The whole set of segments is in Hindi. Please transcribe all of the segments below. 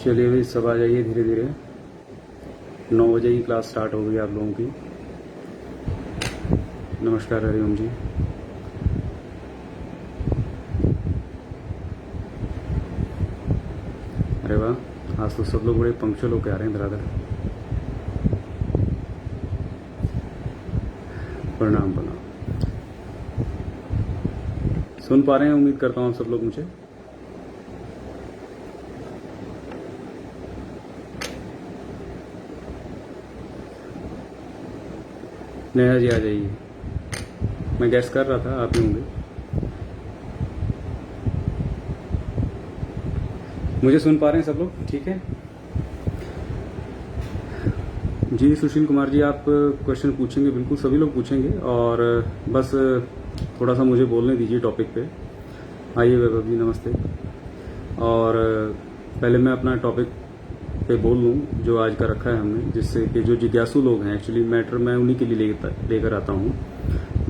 चलिए भाई, सब आ जाइए धीरे धीरे। 9 बजे की क्लास स्टार्ट हो गई आप लोगों की। नमस्कार, हरिओम जी। अरे वाह, आज तो सब लोग बड़े पंक्चुअल होकर आ रहे हैं बराबर। प्रणाम प्रणाम। सुन पा रहे हैं, उम्मीद करता हूँ आप सब लोग मुझे। नेहा जी आ जाइए। मैं गैस कर रहा था आप ही होंगे। मुझे सुन पा रहे हैं सब लोग, ठीक है जी। सुशील कुमार जी, आप क्वेश्चन पूछेंगे? बिल्कुल सभी लोग पूछेंगे, और बस थोड़ा सा मुझे बोलने दीजिए टॉपिक पे। आइए वैभव जी, नमस्ते। और पहले मैं अपना टॉपिक पे बोल लूँ जो आज का रखा है हमने, जिससे कि जो जिज्ञासु लोग हैं, एक्चुअली मैटर मैं उन्हीं के लिए लेकर आता हूँ।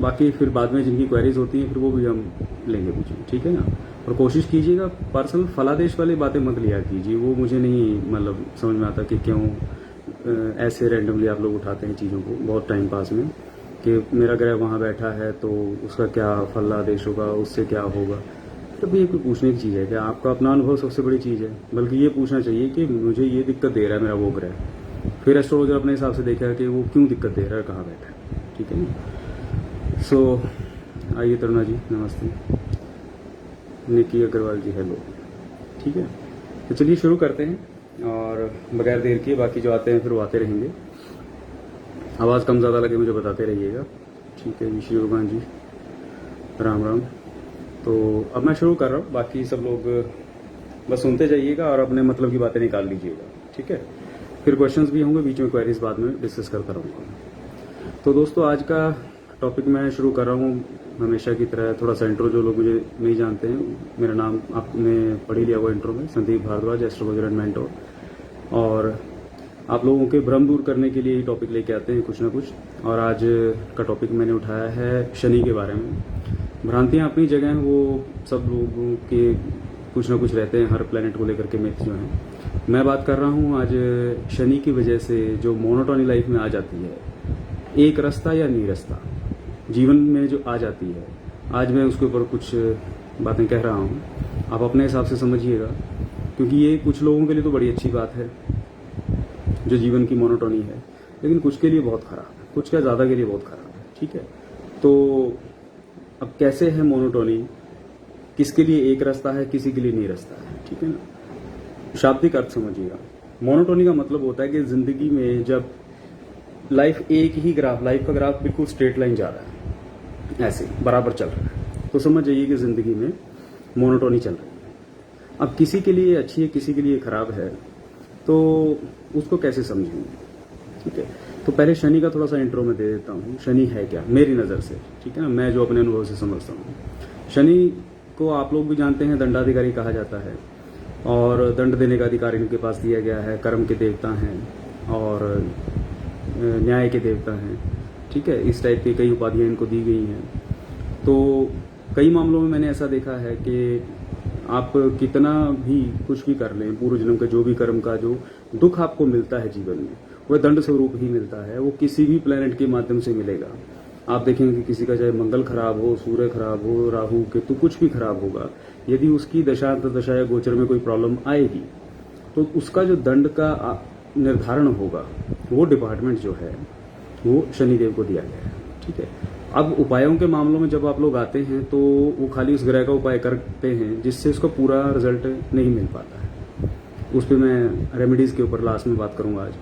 बाकी फिर बाद में जिनकी क्वेरीज होती हैं फिर वो भी हम लेंगे पूछें, ठीक है ना। और कोशिश कीजिएगा पर्सनल फलादेश वाली बातें मत लिया कीजिए, वो मुझे नहीं मतलब समझ में आता कि क्यों ऐसे रैंडमली आप लोग उठाते हैं चीज़ों को बहुत टाइम पास में, कि मेरा ग्रह वहाँ बैठा है तो उसका क्या फलादेश होगा, उससे क्या होगा। तब ये कोई पूछने की चीज़ है क्या? आपका अपना अनुभव सबसे बड़ी चीज़ है। बल्कि ये पूछना चाहिए कि मुझे ये दिक्कत दे रहा है मेरा वो ग्रह, फिर एस्ट्रोलॉजर अपने हिसाब से देखा कि वो क्यों दिक्कत दे रहा है, कहाँ बैठा है, ठीक है ना। सो आइए तरुणा जी, नमस्ते। निकी अग्रवाल जी, हेलो, ठीक है। तो चलिए शुरू करते हैं, और बगैर देर किए बाकी जो आते हैं फिर वो आते रहेंगे। आवाज़ कम ज़्यादा लगे मुझे बताते रहिएगा, ठीक है जी। श्री भगवान जी, राम राम। तो अब मैं शुरू कर रहा हूँ, बाकी सब लोग बस सुनते जाइएगा और अपने मतलब की बातें निकाल लीजिएगा, ठीक है। फिर क्वेश्चंस भी होंगे बीच में, क्वेरीज बाद में डिस्कस करता रहूँगा। तो दोस्तों, आज का टॉपिक मैं शुरू कर रहा हूँ हमेशा की तरह। थोड़ा सा इंट्रो, जो लोग मुझे नहीं जानते हैं, मेरा नाम आपने पढ़ ही लिया हुआ इंट्रो में, Sandeep Bhardwaj, astrologer and mentor. और आप लोगों के भ्रम दूर करने के लिए ही टॉपिक लेके आते हैं कुछ ना कुछ। और आज का टॉपिक मैंने उठाया है शनि के बारे में। भ्रांतियां अपनी जगह हैं, वो सब लोगों के कुछ ना कुछ रहते हैं, हर प्लेनेट को लेकर के मिथ जो हैं। मैं बात कर रहा हूँ आज शनि की वजह से जो मोनोटोनी लाइफ में आ जाती है, एक रास्ता या निरस्ता जीवन में जो आ जाती है, आज मैं उसके ऊपर कुछ बातें कह रहा हूँ। आप अपने हिसाब से समझिएगा, क्योंकि ये कुछ लोगों के लिए तो बड़ी अच्छी बात है जो जीवन की मोनोटोनी है, लेकिन कुछ के लिए बहुत खराब है, कुछ क्या ज़्यादा के लिए बहुत खराब है, ठीक है। तो अब कैसे है मोनोटोनी, किसके लिए एक रास्ता है, किसी के लिए नहीं रास्ता है, ठीक है ना। शाब्दिक अर्थ समझिएगा। मोनोटोनी का मतलब होता है कि जिंदगी में जब लाइफ एक ही ग्राफ, लाइफ का ग्राफ बिल्कुल स्ट्रेट लाइन जा रहा है, ऐसे बराबर चल रहा है, तो समझ जाइए कि जिंदगी में मोनोटोनी चल रही है। अब किसी के लिए अच्छी है, किसी के लिए खराब है, तो उसको कैसे समझेंगे, ठीक है। तो पहले शनि का थोड़ा सा इंट्रो में दे देता हूँ। शनि है क्या मेरी नज़र से, ठीक है ना, मैं जो अपने अनुभव से समझता हूँ। शनि को आप लोग भी जानते हैं, दंडाधिकारी कहा जाता है, और दंड देने का अधिकार इनके पास दिया गया है। कर्म के देवता हैं और न्याय के देवता हैं, ठीक है। इस टाइप की कई उपाधियाँ इनको दी गई हैं। तो कई मामलों में मैंने ऐसा देखा है कि आप कितना भी कुछ भी कर लें, पूर्व जन्म का जो भी कर्म का जो दुख आपको मिलता है जीवन में, वह दंड स्वरूप ही मिलता है। वो किसी भी प्लेनेट के माध्यम से मिलेगा। आप देखेंगे कि किसी का चाहे मंगल खराब हो, सूर्य खराब हो, राहु केतु कुछ भी खराब होगा, यदि उसकी दशा अंतर्दशा या गोचर में कोई प्रॉब्लम आएगी, तो उसका जो दंड का निर्धारण होगा, वो डिपार्टमेंट जो है वो शनिदेव को दिया गया है, ठीक है। अब उपायों के मामलों में जब आप लोग आते हैं तो वो खाली उस ग्रह का उपाय करते हैं जिससे उसका पूरा रिजल्ट नहीं मिल पाता है। उस पर मैं रेमेडीज के ऊपर लास्ट में बात करूंगा आज।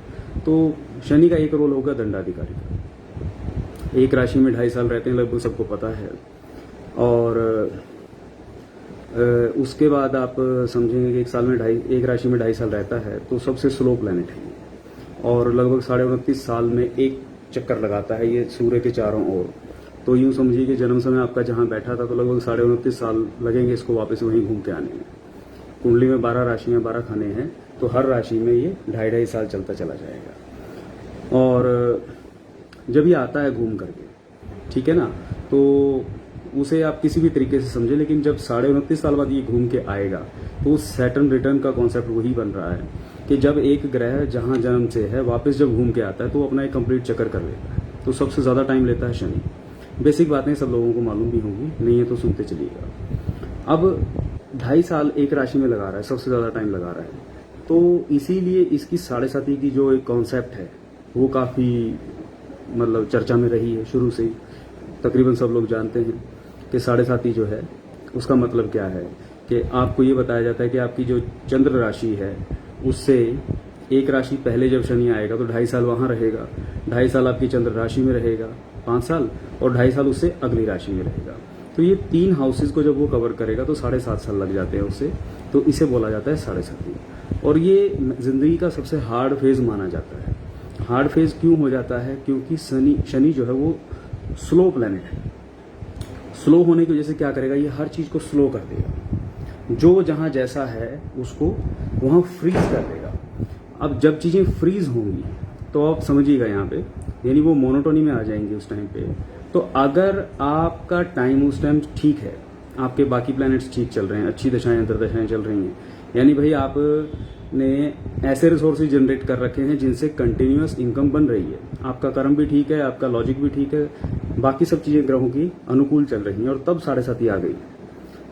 तो शनि का एक रोल होगा दंडाधिकारी का। एक राशि में 2.5 साल रहते हैं, लगभग सबको पता है। और उसके बाद आप समझेंगे कि एक राशि में 2.5 साल रहता है, तो सबसे स्लो प्लैनेट है, और लगभग 29.5 साल में एक चक्कर लगाता है ये सूर्य के चारों ओर। तो यूं समझिए कि जन्म समय आपका जहां बैठा था, तो लगभग 29.5 साल लगेंगे इसको वापस वहीं घूम के आने में। कुंडली में 12 राशियां, 12 खाने हैं, तो हर राशि में ये 2.5 साल चलता चला जाएगा। और जब ये आता है घूम करके, ठीक है ना, तो उसे आप किसी भी तरीके से समझे, लेकिन जब 29.5 साल बाद ये घूम के आएगा, तो उस सैटर्न रिटर्न का कॉन्सेप्ट वही बन रहा है कि जब एक ग्रह जहाँ जन्म से है वापस जब घूम के आता है तो वो अपना एक कंप्लीट चक्कर कर लेता है, तो सबसे ज़्यादा टाइम लेता है शनि। बेसिक बातें सब लोगों को मालूम भी होंगी, नहीं है तो सुनते चलिएगा। अब 2.5 साल एक राशि में लगा रहा है, सबसे ज़्यादा टाइम लगा रहा है, तो इसीलिए इसकी 7.5 की जो एक कॉन्सेप्ट है वो काफ़ी मतलब चर्चा में रही है शुरू से ही। तकरीबन सब लोग जानते हैं कि 7.5 जो है उसका मतलब क्या है, कि आपको ये बताया जाता है कि आपकी जो चंद्र राशि है उससे एक राशि पहले जब शनि आएगा तो 2.5 साल वहाँ रहेगा, 2.5 साल आपकी चंद्र राशि में रहेगा 5 साल, और 2.5 साल उससे अगली राशि में रहेगा। तो ये 3 हाउसेज को जब वो कवर करेगा तो 7.5 साल लग जाते हैं उससे, तो इसे बोला जाता है 7.5। और ये जिंदगी का सबसे हार्ड फेज माना जाता है। हार्ड फेज क्यों हो जाता है, क्योंकि शनि जो है वो स्लो प्लैनेट है। स्लो होने की वजह से क्या करेगा, ये हर चीज को स्लो कर देगा, जो जहां जैसा है उसको वहां फ्रीज कर देगा। अब जब चीजें फ्रीज होंगी तो आप समझिएगा यहाँ पे, यानी वो मोनोटोनी में आ जाएंगी उस टाइम पे। तो अगर आपका टाइम उस टाइम ठीक है, आपके बाकी प्लैनेट्स ठीक चल रहे हैं, अच्छी दशाएं अंतर्दशाएं चल रही हैं, यानी भाई आपने ऐसे रिसोर्सेज जनरेट कर रखे हैं जिनसे कंटिन्यूअस इनकम बन रही है, आपका कर्म भी ठीक है, आपका लॉजिक भी ठीक है, बाकी सब चीजें ग्रहों की अनुकूल चल रही हैं, और तब 7.5 आ गई,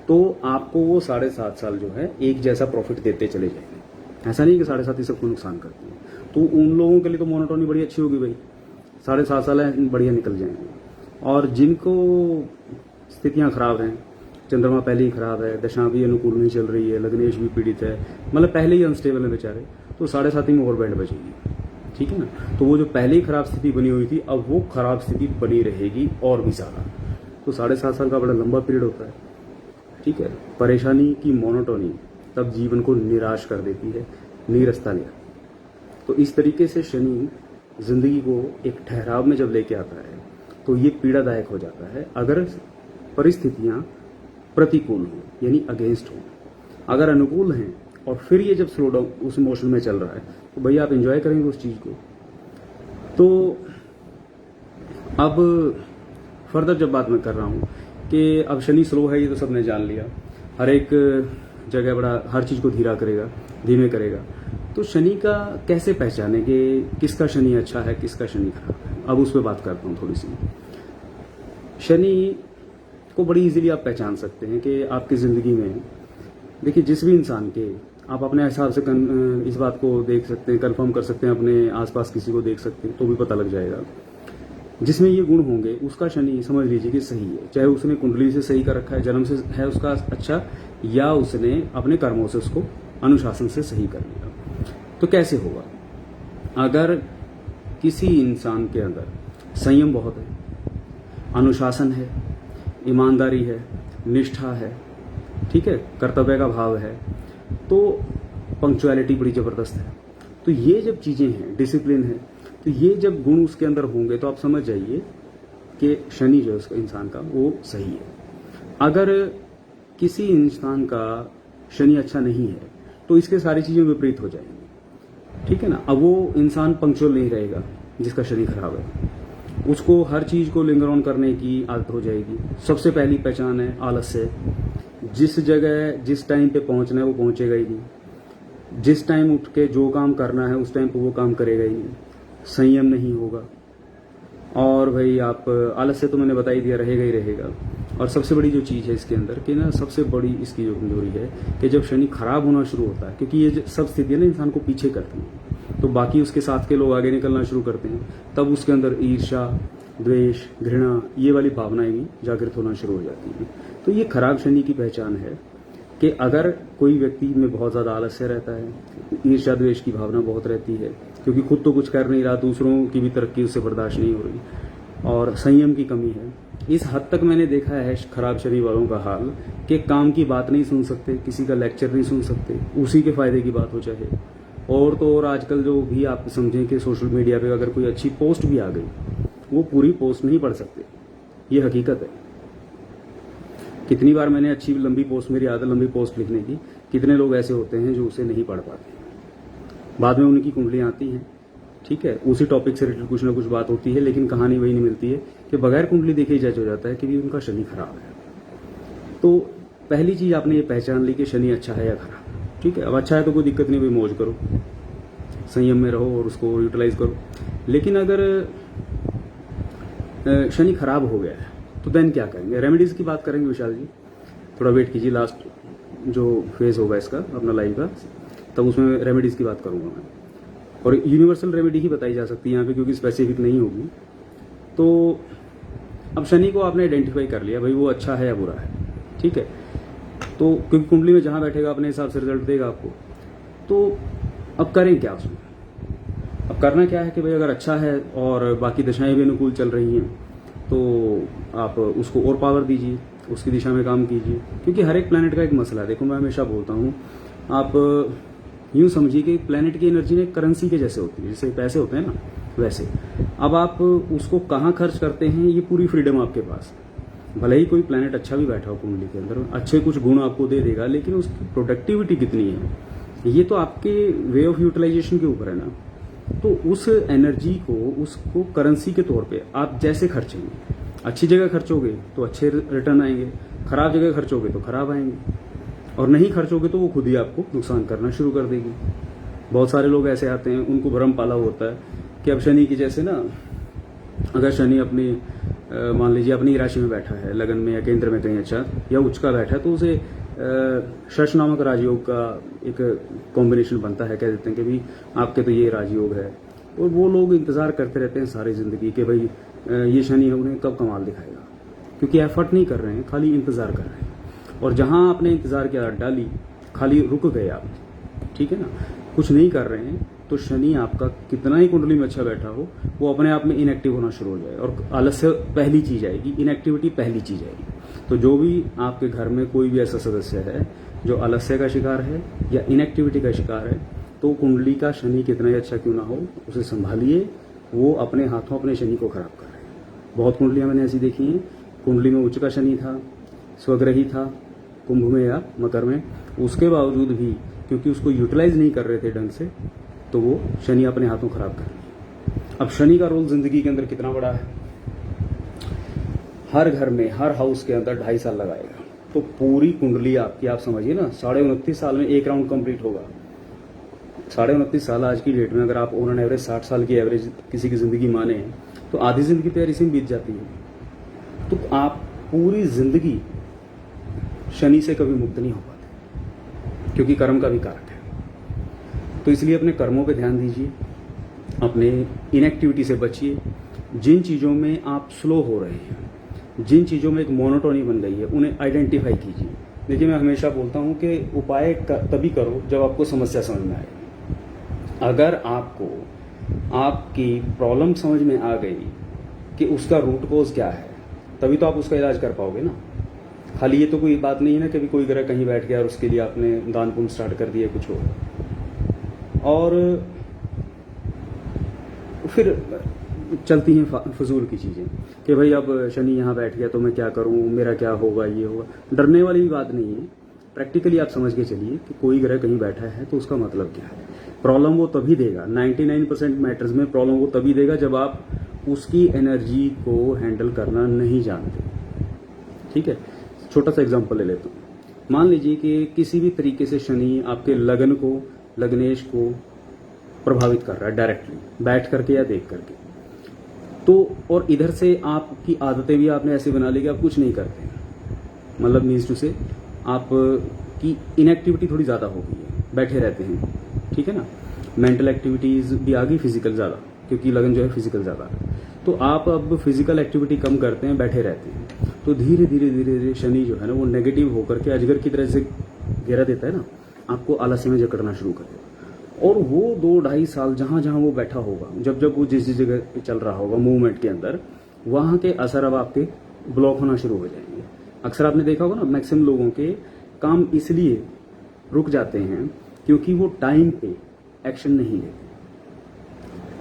तो आपको वो 7.5 साल जो है एक जैसा प्रॉफिट देते चले जाएंगे। ऐसा नहीं कि 7.5 सबको नुकसान करती है, तो उन लोगों के लिए तो मोनोटोनी बड़ी अच्छी होगी भाई, 7.5 साल बढ़िया निकल जाएंगे। और जिनको स्थितियां खराब हैं, चंद्रमा पहले ही खराब है, दशा भी अनुकूल नहीं चल रही है, लग्नेश भी पीड़ित है, मतलब पहले ही अनस्टेबल है बेचारे, तो 7.5 में और बैंड बचेगी, ठीक है ना। तो वो जो पहले ही खराब स्थिति बनी हुई थी, अब वो खराब स्थिति बनी रहेगी और भी ज्यादा। तो 7.5 साल का बड़ा लंबा पीरियड होता है, ठीक है। परेशानी की मोनोटोनी तब जीवन को निराश कर देती है, नीरसता लिया। तो इस तरीके से शनि जिंदगी को एक ठहराव में जब लेके आता है तो ये पीड़ादायक हो जाता है, अगर परिस्थितियां प्रतिकूल हो, यानी अगेंस्ट हो। अगर अनुकूल हैं और फिर ये जब स्लो डाउन उस मोशन में चल रहा है तो भैया आप एंजॉय करेंगे उस चीज को। तो अब फर्दर जब बात मैं कर रहा हूं कि अब शनि स्लो है, ये तो सबने जान लिया, हर एक जगह बड़ा हर चीज को धीमे करेगा। तो शनि का कैसे पहचाने कि किसका शनि अच्छा है, किसका शनि खराब है, अब उस पर बात करता हूं थोड़ी सी। शनि को बड़ी इजीली आप पहचान सकते हैं कि आपकी जिंदगी में, देखिए जिस भी इंसान के, आप अपने हिसाब से इस बात को देख सकते हैं, कंफर्म कर सकते हैं, अपने आसपास किसी को देख सकते हैं तो भी पता लग जाएगा। जिसमें ये गुण होंगे उसका शनि समझ लीजिए कि सही है, चाहे उसने कुंडली से सही कर रखा है, जन्म से है उसका अच्छा, या उसने अपने कर्मों से उसको अनुशासन से सही कर लिया। तो कैसे होगा, अगर किसी इंसान के अंदर संयम बहुत है, अनुशासन है, ईमानदारी है, निष्ठा है, ठीक है, कर्तव्य का भाव है, तो पंक्चुअलिटी बड़ी जबरदस्त है, तो ये जब चीजें हैं, डिसिप्लिन है, तो ये जब गुण उसके अंदर होंगे तो आप समझ जाइए कि शनि जो है उसका इंसान का वो सही है। अगर किसी इंसान का शनि अच्छा नहीं है तो इसके सारी चीजें विपरीत हो जाएंगी, ठीक है ना। अब वो इंसान पंक्चुअल नहीं रहेगा जिसका शनि खराब है, उसको हर चीज को लिंगर ऑन करने की आदत हो जाएगी। सबसे पहली पहचान है आलस्य, जिस जगह जिस टाइम पे पहुंचना है वो पहुंचेगा ही नहीं, जिस टाइम उठ के जो काम करना है उस टाइम पे वो काम करेगा ही नहीं, संयम नहीं होगा, और भाई आप आलस्य तो मैंने बता ही दिया, रहेगा ही रहेगा। और सबसे बड़ी जो चीज है इसके अंदर कि ना, सबसे बड़ी इसकी जो कमजोरी है कि जब शनि खराब होना शुरू होता है, क्योंकि ये सब स्थितियां ना इंसान को पीछे करती हैं, तो बाकी उसके साथ के लोग आगे निकलना शुरू करते हैं, तब उसके अंदर ईर्ष्या, द्वेष, घृणा, ये वाली भावनाएं भी जागृत होना शुरू हो जाती हैं। तो ये खराब शनि की पहचान है कि अगर कोई व्यक्ति में बहुत ज्यादा आलस्य रहता है, ईर्ष्या द्वेष की भावना बहुत रहती है, क्योंकि खुद तो कुछ कर नहीं रहा, दूसरों की भी तरक्की उससे बर्दाश्त नहीं हो रही, और संयम की कमी है। इस हद तक मैंने देखा है खराब शनि वालों का हाल कि काम की बात नहीं सुन सकते, किसी का लेक्चर नहीं सुन सकते, उसी के फायदे की बात हो चाहे। और तो और आजकल जो भी आप समझें कि सोशल मीडिया पे अगर कोई अच्छी पोस्ट भी आ गई, वो पूरी पोस्ट नहीं पढ़ सकते, ये हकीकत है। कितनी बार मैंने अच्छी लंबी पोस्ट, मेरी आदत लंबी पोस्ट लिखने की, कितने लोग ऐसे होते हैं जो उसे नहीं पढ़ पाते, बाद में उनकी कुंडलियां आती हैं, ठीक है, उसी टॉपिक से रिलेटेड कुछ ना कुछ बात होती है, लेकिन कहानी वही नहीं मिलती है कि बगैर कुंडली देखे जज हो जाता है कि उनका शनि खराब है। तो पहली चीज आपने ये पहचान ली कि शनि अच्छा है या खराब, ठीक है। अब अच्छा है तो कोई दिक्कत नहीं, भाई मौज करो, संयम में रहो और उसको यूटिलाइज करो। लेकिन अगर शनि खराब हो गया है तो देन क्या करेंगे? रेमेडीज की बात करेंगे विशाल जी, थोड़ा वेट कीजिए, लास्ट जो फेज होगा इसका अपना लाइव का, तब उसमें रेमेडीज की बात करूंगा मैं। और यूनिवर्सल रेमेडी ही बताई जा सकती है यहाँ पे, क्योंकि स्पेसिफिक नहीं होगी। तो अब शनि को आपने आइडेंटिफाई कर लिया भाई वो अच्छा है या बुरा है, ठीक है। तो क्योंकि कुंडली में जहां बैठेगा अपने हिसाब से रिजल्ट देगा आपको। तो अब करें क्या उसमें? अब करना क्या है कि भाई अगर अच्छा है और बाकी दिशाएं भी अनुकूल चल रही हैं तो आप उसको और पावर दीजिए, उसकी दिशा में काम कीजिए। क्योंकि हर एक प्लैनेट का एक मसला है। देखो मैं हमेशा बोलता हूँ, आप यूं समझिए कि प्लैनेट की एनर्जी ने करेंसी के जैसे होती है, जैसे पैसे होते हैं ना वैसे। अब आप उसको कहाँ खर्च करते हैं ये पूरी फ्रीडम आपके पास। भले ही कोई प्लैनेट अच्छा भी बैठा हो कुंडली के अंदर, अच्छे कुछ गुण आपको दे देगा, लेकिन उसकी प्रोडक्टिविटी कितनी है ये तो आपके वे ऑफ यूटिलाइजेशन के ऊपर है ना। तो उस एनर्जी को, उसको करेंसी के तौर पे आप जैसे खर्चेंगे, अच्छी जगह खर्चोगे तो अच्छे रिटर्न आएंगे, खराब जगह खर्चोगे तो खराब आएंगे, और नहीं खर्चोगे तो वो खुद ही आपको नुकसान करना शुरू कर देगी। बहुत सारे लोग ऐसे आते हैं, उनको भ्रम पाला होता है कि अब शनि की जैसे ना, अगर शनि अपनी मान लीजिए अपनी राशि में बैठा है, लगन में या केंद्र में कहीं अच्छा या उच्च का बैठा है, तो उसे शश नामक राजयोग का एक कॉम्बिनेशन बनता है। कह देते हैं कि भाई आपके तो ये राजयोग है, और वो लोग इंतजार करते रहते हैं सारी जिंदगी कि भाई ये शनि है उन्हें कब कमाल दिखाएगा, क्योंकि एफर्ट नहीं कर रहे हैं, खाली इंतजार कर रहे हैं। और जहां आपने इंतजार की आदत डाली, खाली रुक गए आप, ठीक है ना, कुछ नहीं कर रहे हैं, तो शनि आपका कितना ही कुंडली में अच्छा बैठा हो वो अपने आप में इनएक्टिव होना शुरू हो जाए। और आलस्य पहली चीज आएगी, इनएक्टिविटी पहली चीज आएगी। तो जो भी आपके घर में कोई भी ऐसा सदस्य है जो आलस्य का शिकार है या इनएक्टिविटी का शिकार है, तो कुंडली का शनि कितना ही अच्छा क्यों ना हो, उसे संभालिए। वो अपने हाथों अपने शनि को खराब कर रहे हैं। बहुत कुंडलियां मैंने ऐसी देखी हैं, कुंडली में उच्च का शनि था, स्वग्रही था, कुंभ में या मकर में, उसके बावजूद भी क्योंकि उसको यूटिलाइज नहीं कर रहे थे ढंग से, तो वो शनि अपने हाथों खराब कर रहे। अब शनि का रोल जिंदगी के अंदर कितना बड़ा है? हर घर में, हर हाउस के अंदर 2.5 साल लगाएगा। तो पूरी कुंडली आपकी, आप समझिए ना, 29.5 साल में एक राउंड कंप्लीट होगा। 29.5 साल आज की डेट में अगर आप ऑन एवरेज 60 साल की एवरेज किसी की जिंदगी माने तो आधी जिंदगी तो यार इसी में बीत जाती है। तो आप पूरी जिंदगी शनि से कभी मुक्त नहीं हो पाते, क्योंकि कर्म का भी कारक है। तो इसलिए अपने कर्मों पे ध्यान दीजिए, अपने इनएक्टिविटी से बचिए। जिन चीज़ों में आप स्लो हो रहे हैं, जिन चीज़ों में एक मोनोटोनी बन गई है, उन्हें आइडेंटिफाई कीजिए। देखिए मैं हमेशा बोलता हूं कि उपाय तभी करो जब आपको समस्या समझ में आए। अगर आपको आपकी प्रॉब्लम समझ में आ गई कि उसका रूट कोज क्या है, तभी तो आप उसका इलाज कर पाओगे ना। खाली ये तो कोई बात नहीं है ना कि कोई ग्रह कहीं बैठ गया और उसके लिए आपने दान पुण्य स्टार्ट कर दिया कुछ हो, और फिर चलती हैं फजूल की चीजें कि भाई अब शनि यहाँ बैठ गया तो मैं क्या करूं, मेरा क्या होगा, ये होगा। डरने वाली भी बात नहीं है। प्रैक्टिकली आप समझ के चलिए कि कोई ग्रह कहीं बैठा है तो उसका मतलब क्या है। प्रॉब्लम वो तभी देगा, 99% मैटर्स में प्रॉब्लम वो तभी देगा जब आप उसकी एनर्जी को हैंडल करना नहीं जानते। ठीक है, छोटा सा एग्जांपल ले लेता हूँ। मान लीजिए कि किसी भी तरीके से शनि आपके लगन को, लग्नेश को प्रभावित कर रहा है डायरेक्टली, बैठ करके या देख करके। तो और इधर से आपकी आदतें भी आपने ऐसे बना ली कि आप कुछ नहीं करते, मतलब मीन्स टू से आपकी इनएक्टिविटी थोड़ी ज्यादा हो गई है, बैठे रहते हैं, ठीक है ना। मेंटल एक्टिविटीज भी आ गई, फिजिकल ज्यादा, क्योंकि लगन जो है फिजिकल ज्यादा है। तो आप अब फिजिकल एक्टिविटी कम करते हैं, बैठे रहते हैं, तो धीरे धीरे धीरे धीरे शनि जो है ना वो नेगेटिव होकर के अजगर की तरह से घेरा देता है ना, आपको आलस्य में जकड़ना शुरू कर देगा। और वो 2-2.5 साल जहां जहां वो बैठा होगा, जब जब वो जिस जगह पे चल रहा होगा मूवमेंट के अंदर, वहां के असर अब आपके ब्लॉक होना शुरू हो जाएंगे। अक्सर आपने देखा होगा ना, मैक्सिमम लोगों के काम इसलिए रुक जाते हैं क्योंकि वो टाइम पे एक्शन नहीं लेते।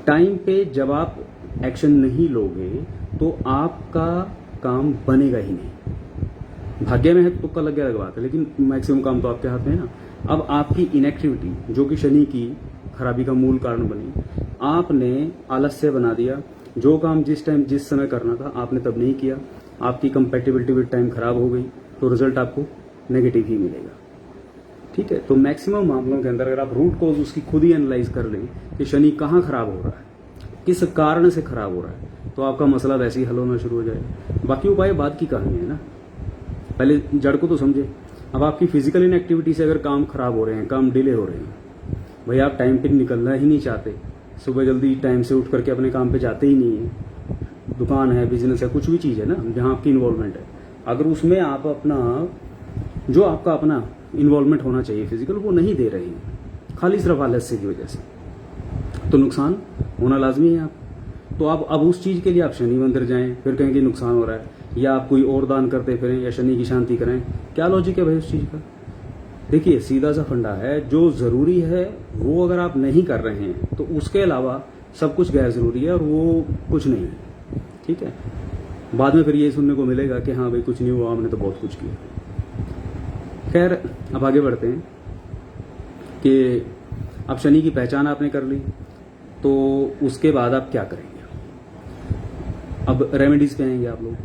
टाइम पे जब आप एक्शन नहीं लोगे तो आपका काम बनेगा ही नहीं। भाग्य में है तो तुक्का लग गया अलग बात है, लेकिन मैक्सिमम काम तो आपके हाथ में है ना। अब आपकी इनएक्टिविटी जो कि शनि की खराबी का मूल कारण बनी, आपने आलस्य बना दिया। जो काम जिस टाइम जिस समय करना था आपने तब नहीं किया, आपकी कंपैटिबिलिटी विद टाइम खराब हो गई, तो रिजल्ट आपको नेगेटिव ही मिलेगा। ठीक है। तो मैक्सिमम मामलों के अंदर अगर आप रूट कॉज उसकी खुद ही एनालाइज कर लें कि शनि कहाँ खराब हो रहा है, किस कारण से खराब हो रहा है, तो आपका मसला वैसे ही हल होना शुरू हो जाएगा। बाकी उपाय बाद की कहानी है ना, पहले जड़ को तो समझे। अब आपकी फिजिकल इनएक्टिविटी से अगर काम खराब हो रहे हैं, काम डिले हो रहे हैं, भाई आप टाइम पे निकलना ही नहीं चाहते, सुबह जल्दी टाइम से उठ करके अपने काम पे जाते ही नहीं है, दुकान है, बिजनेस है, कुछ भी चीज़ है ना जहाँ आपकी इन्वॉल्वमेंट है, अगर उसमें आप अपना जो आपका अपना इन्वॉल्वमेंट होना चाहिए फिजिकल, वो नहीं दे रहे हैं, खाली सिर्फ आलस्य की वजह से, तो नुकसान होना लाजमी है। आप तो आप अब उस चीज़ के लिए आप शनि मंदिर जाएं, फिर कहें कि नुकसान हो रहा है, या आप कोई और दान करते फिरें या शनि की शांति करें, क्या लॉजिक है भाई उस चीज़ का? देखिए सीधा सा फंडा है, जो ज़रूरी है वो अगर आप नहीं कर रहे हैं तो उसके अलावा सब कुछ गैर ज़रूरी है और वो कुछ नहीं है, ठीक है। बाद में फिर ये सुनने को मिलेगा कि हाँ भाई कुछ नहीं हुआ, हमने तो बहुत कुछ किया। खैर अब आगे बढ़ते हैं कि अब शनि की पहचान आपने कर ली, तो उसके बाद आप क्या करेंगे? अब रेमेडीज पे आएंगे आप लोग,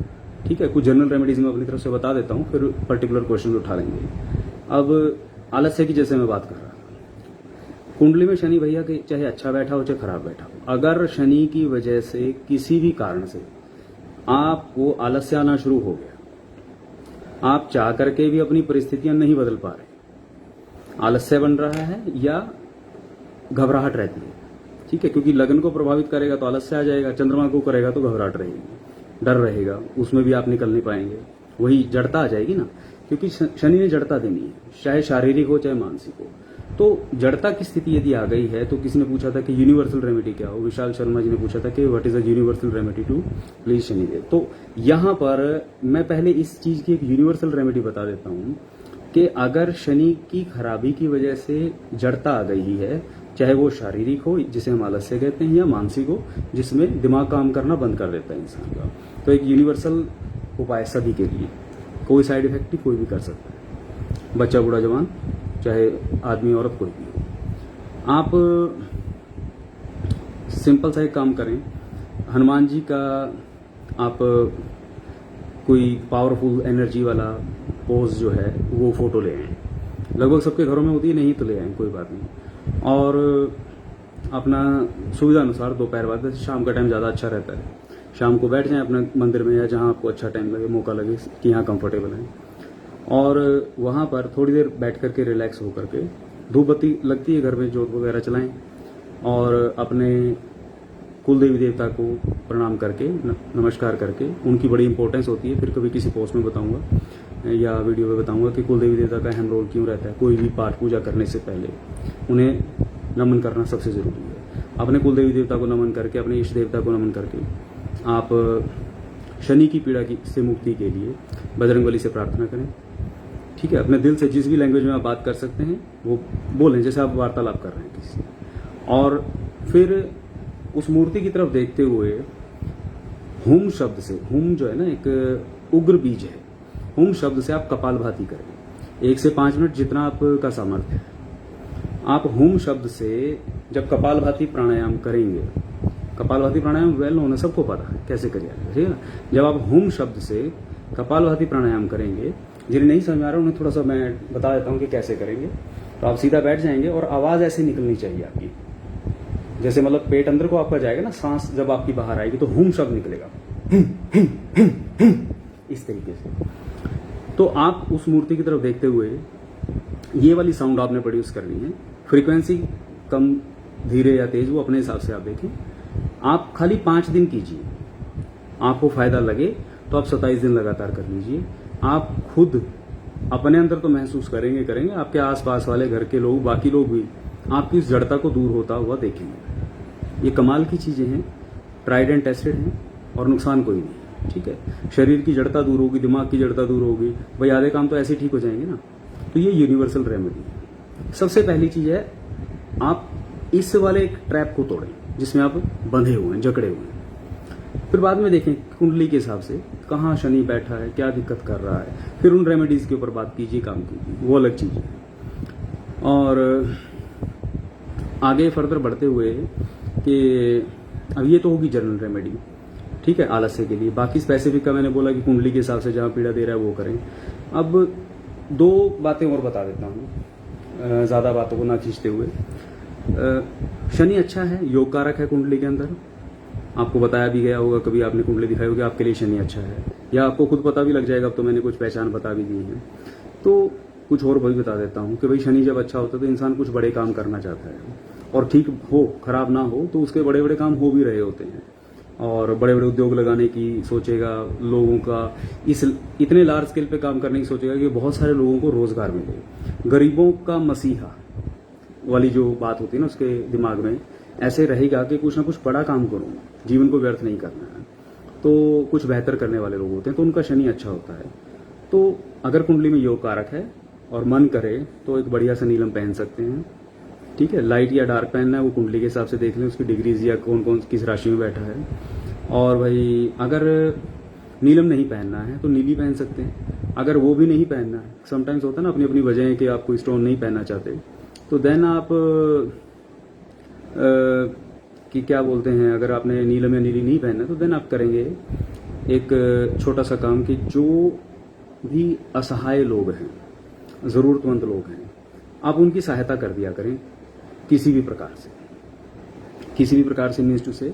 ठीक है। कुछ जनरल रेमेडीज मैं अपनी तरफ से बता देता हूँ, फिर पर्टिकुलर क्वेश्चन उठा लेंगे। अब आलस्य की जैसे मैं बात कर रहा था, कुंडली में शनि भैया के चाहे अच्छा बैठा हो चाहे खराब बैठा हो, अगर शनि की वजह से किसी भी कारण से आपको आलस्य आना शुरू हो गया, आप चाह करके भी अपनी परिस्थितियां नहीं बदल पा रहे, आलस्य बन रहा है या घबराहट रहती है, ठीक है, क्योंकि लगन को प्रभावित करेगा तो आलस्य आ जाएगा, चंद्रमा को करेगा तो घबराहट रहेगी, डर रहेगा, उसमें भी आप निकल नहीं पाएंगे, वही जड़ता आ जाएगी ना, क्योंकि शनि ने जड़ता देनी है, चाहे शारीरिक हो चाहे मानसिक हो। तो जड़ता की स्थिति यदि आ गई है, तो किसी ने पूछा था कि यूनिवर्सल रेमेडी क्या हो, विशाल शर्मा जी ने पूछा था कि what is a universal remedy to please Shanidev. तो यहां पर मैं पहले इस चीज की एक यूनिवर्सल रेमेडी बता देता हूं कि अगर शनि की खराबी की वजह से जड़ता आ गई है, चाहे वो शारीरिक हो जिसे हम आलस्य कहते हैं, या मानसिक हो जिसमें दिमाग काम करना बंद कर देता है इंसान का, तो एक यूनिवर्सल उपाय सभी के लिए, कोई साइड इफेक्ट नहीं, कोई भी कर सकता है, बच्चा बूढ़ा जवान, चाहे आदमी औरत कोई भी हो। आप सिंपल सा एक काम करें, हनुमान जी का आप कोई पावरफुल एनर्जी वाला पोज जो है वो फोटो ले आएं, लगभग सबके घरों में होती है, नहीं तो ले आएं, कोई बात नहीं। और अपना सुविधा अनुसार दोपहर बाद, शाम का टाइम ज़्यादा अच्छा रहता है, शाम को बैठ जाएं अपने मंदिर में या जहां आपको अच्छा टाइम लगे, मौका लगे कि यहाँ कंफर्टेबल है, और वहाँ पर थोड़ी देर बैठ करके रिलैक्स हो करके, धूप बत्ती लगती है घर में, जोत वगैरह चलाएं, और अपने कुल देवी देवता को प्रणाम करके, नमस्कार करके, उनकी बड़ी इंपॉर्टेंस होती है, फिर कभी किसी पोस्ट में बताऊंगा या वीडियो में बताऊंगा कि कुल देवी देवता का अहम रोल क्यों रहता है। कोई भी पाठ पूजा करने से पहले उन्हें नमन करना सबसे ज़रूरी है। अपने कुल देवी देवता को नमन करके, अपने इष्ट देवता को नमन करके आप शनि की पीड़ा की से मुक्ति के लिए बजरंगबली से प्रार्थना करें, ठीक है। अपने दिल से जिस भी लैंग्वेज में आप बात कर सकते हैं वो बोलें, जैसे आप वार्तालाप कर रहे हैं किसी से, और फिर उस मूर्ति की तरफ देखते हुए हुम शब्द से, हुम जो है ना एक उग्र बीज है, हुम शब्द से आप कपालभाति करें 1 से 5 मिनट, जितना आपका सामर्थ्य है। आप हुम शब्द से जब कपालभाति प्राणायाम करेंगे, कपालभाति प्राणायाम वेल नोन है, सबको पता है कैसे करिए, ठीक है। जब आप हुम शब्द से कपालभाति प्राणायाम करेंगे, जिन्हें नहीं समझ आ रहा उन्हें थोड़ा सा मैं बता देता हूँ कि कैसे करेंगे। तो आप सीधा बैठ जाएंगे और आवाज ऐसे निकलनी चाहिए आपकी, जैसे मतलब पेट अंदर को आपका जाएगा ना, सांस जब आपकी बाहर आएगी तो हुम शब्द निकलेगा, इस तरीके से। तो आप उस मूर्ति की तरफ देखते हुए ये वाली साउंड आपने प्रोड्यूस करनी है, फ्रीक्वेंसी कम धीरे या तेज वो अपने हिसाब से आप देखें। आप खाली 5 दिन कीजिए, आपको फायदा लगे तो आप 27 दिन लगातार कर लीजिए। आप खुद अपने अंदर तो महसूस करेंगे, आपके आसपास वाले घर के लोग, बाकी लोग भी आपकी इस जड़ता को दूर होता हुआ देखेंगे। ये कमाल की चीजें हैं, ट्राइड एंड टेस्टेड हैं, और नुकसान कोई नहीं, ठीक है। शरीर की जड़ता दूर होगी, दिमाग की जड़ता दूर होगी, भाई आधे काम तो ऐसे ठीक हो जाएंगे ना। तो ये यूनिवर्सल रेमेडी है। सबसे पहली चीज है, आप इस वाले एक ट्रैप को तोड़ें जिसमें आप बंधे हुए हैं, जकड़े हुए हैं। फिर बाद में देखें कुंडली के हिसाब से कहाँ शनि बैठा है, क्या दिक्कत कर रहा है, फिर उन रेमेडीज के ऊपर बात कीजिए, काम कीजिए, वो अलग चीज है। और आगे फर्दर बढ़ते हुए कि अब ये तो होगी जनरल रेमेडी, ठीक है, आलस्य के लिए। बाकी स्पेसिफिक का मैंने बोला कि कुंडली के हिसाब से जहां पीड़ा दे रहा है वो करें। अब 2 बातें और बता देता हूं ज़्यादा बातों को ना खींचते हुए, शनि अच्छा है, योग कारक है कुंडली के अंदर। आपको बताया भी गया होगा, कभी आपने कुंडली दिखाई होगी, आपके लिए शनि अच्छा है, या आपको खुद पता भी लग जाएगा। अब तो मैंने कुछ पहचान बता भी दी है, तो कुछ और भी बता देता हूँ कि भाई शनि जब अच्छा होता है तो इंसान कुछ बड़े काम करना चाहता है, और ठीक हो खराब ना हो तो उसके बड़े बड़े काम हो भी रहे होते हैं, और बड़े बड़े उद्योग लगाने की सोचेगा, लोगों का इतने लार्ज स्केल पे काम करने की सोचेगा कि बहुत सारे लोगों को रोजगार मिले। गरीबों का मसीहा वाली जो बात होती है ना, उसके दिमाग में ऐसे रहेगा कि कुछ ना कुछ बड़ा काम करूं, जीवन को व्यर्थ नहीं करना है, तो कुछ बेहतर करने वाले लोग होते हैं, तो उनका शनि अच्छा होता है। तो अगर कुंडली में योग कारक है और मन करे तो एक बढ़िया सा नीलम पहन सकते हैं। ठीक है, लाइट या डार्क पहनना है वो कुंडली के हिसाब से देख लें, उसकी डिग्रीज या कौन कौन किस राशि में बैठा है। और भाई अगर नीलम नहीं पहनना है तो नीली पहन सकते हैं। अगर वो भी नहीं पहनना है, समटाइम्स होता है ना अपनी अपनी वजह है कि आप कोई स्टोन नहीं पहनना चाहते, तो देन आप कि क्या बोलते हैं, अगर आपने नीलम या नीली नहीं पहनना तो देन आप करेंगे एक छोटा सा काम कि जो भी असहाय लोग हैं, ज़रूरतमंद लोग हैं, आप उनकी सहायता कर दिया करें किसी भी प्रकार से मीन्स टू से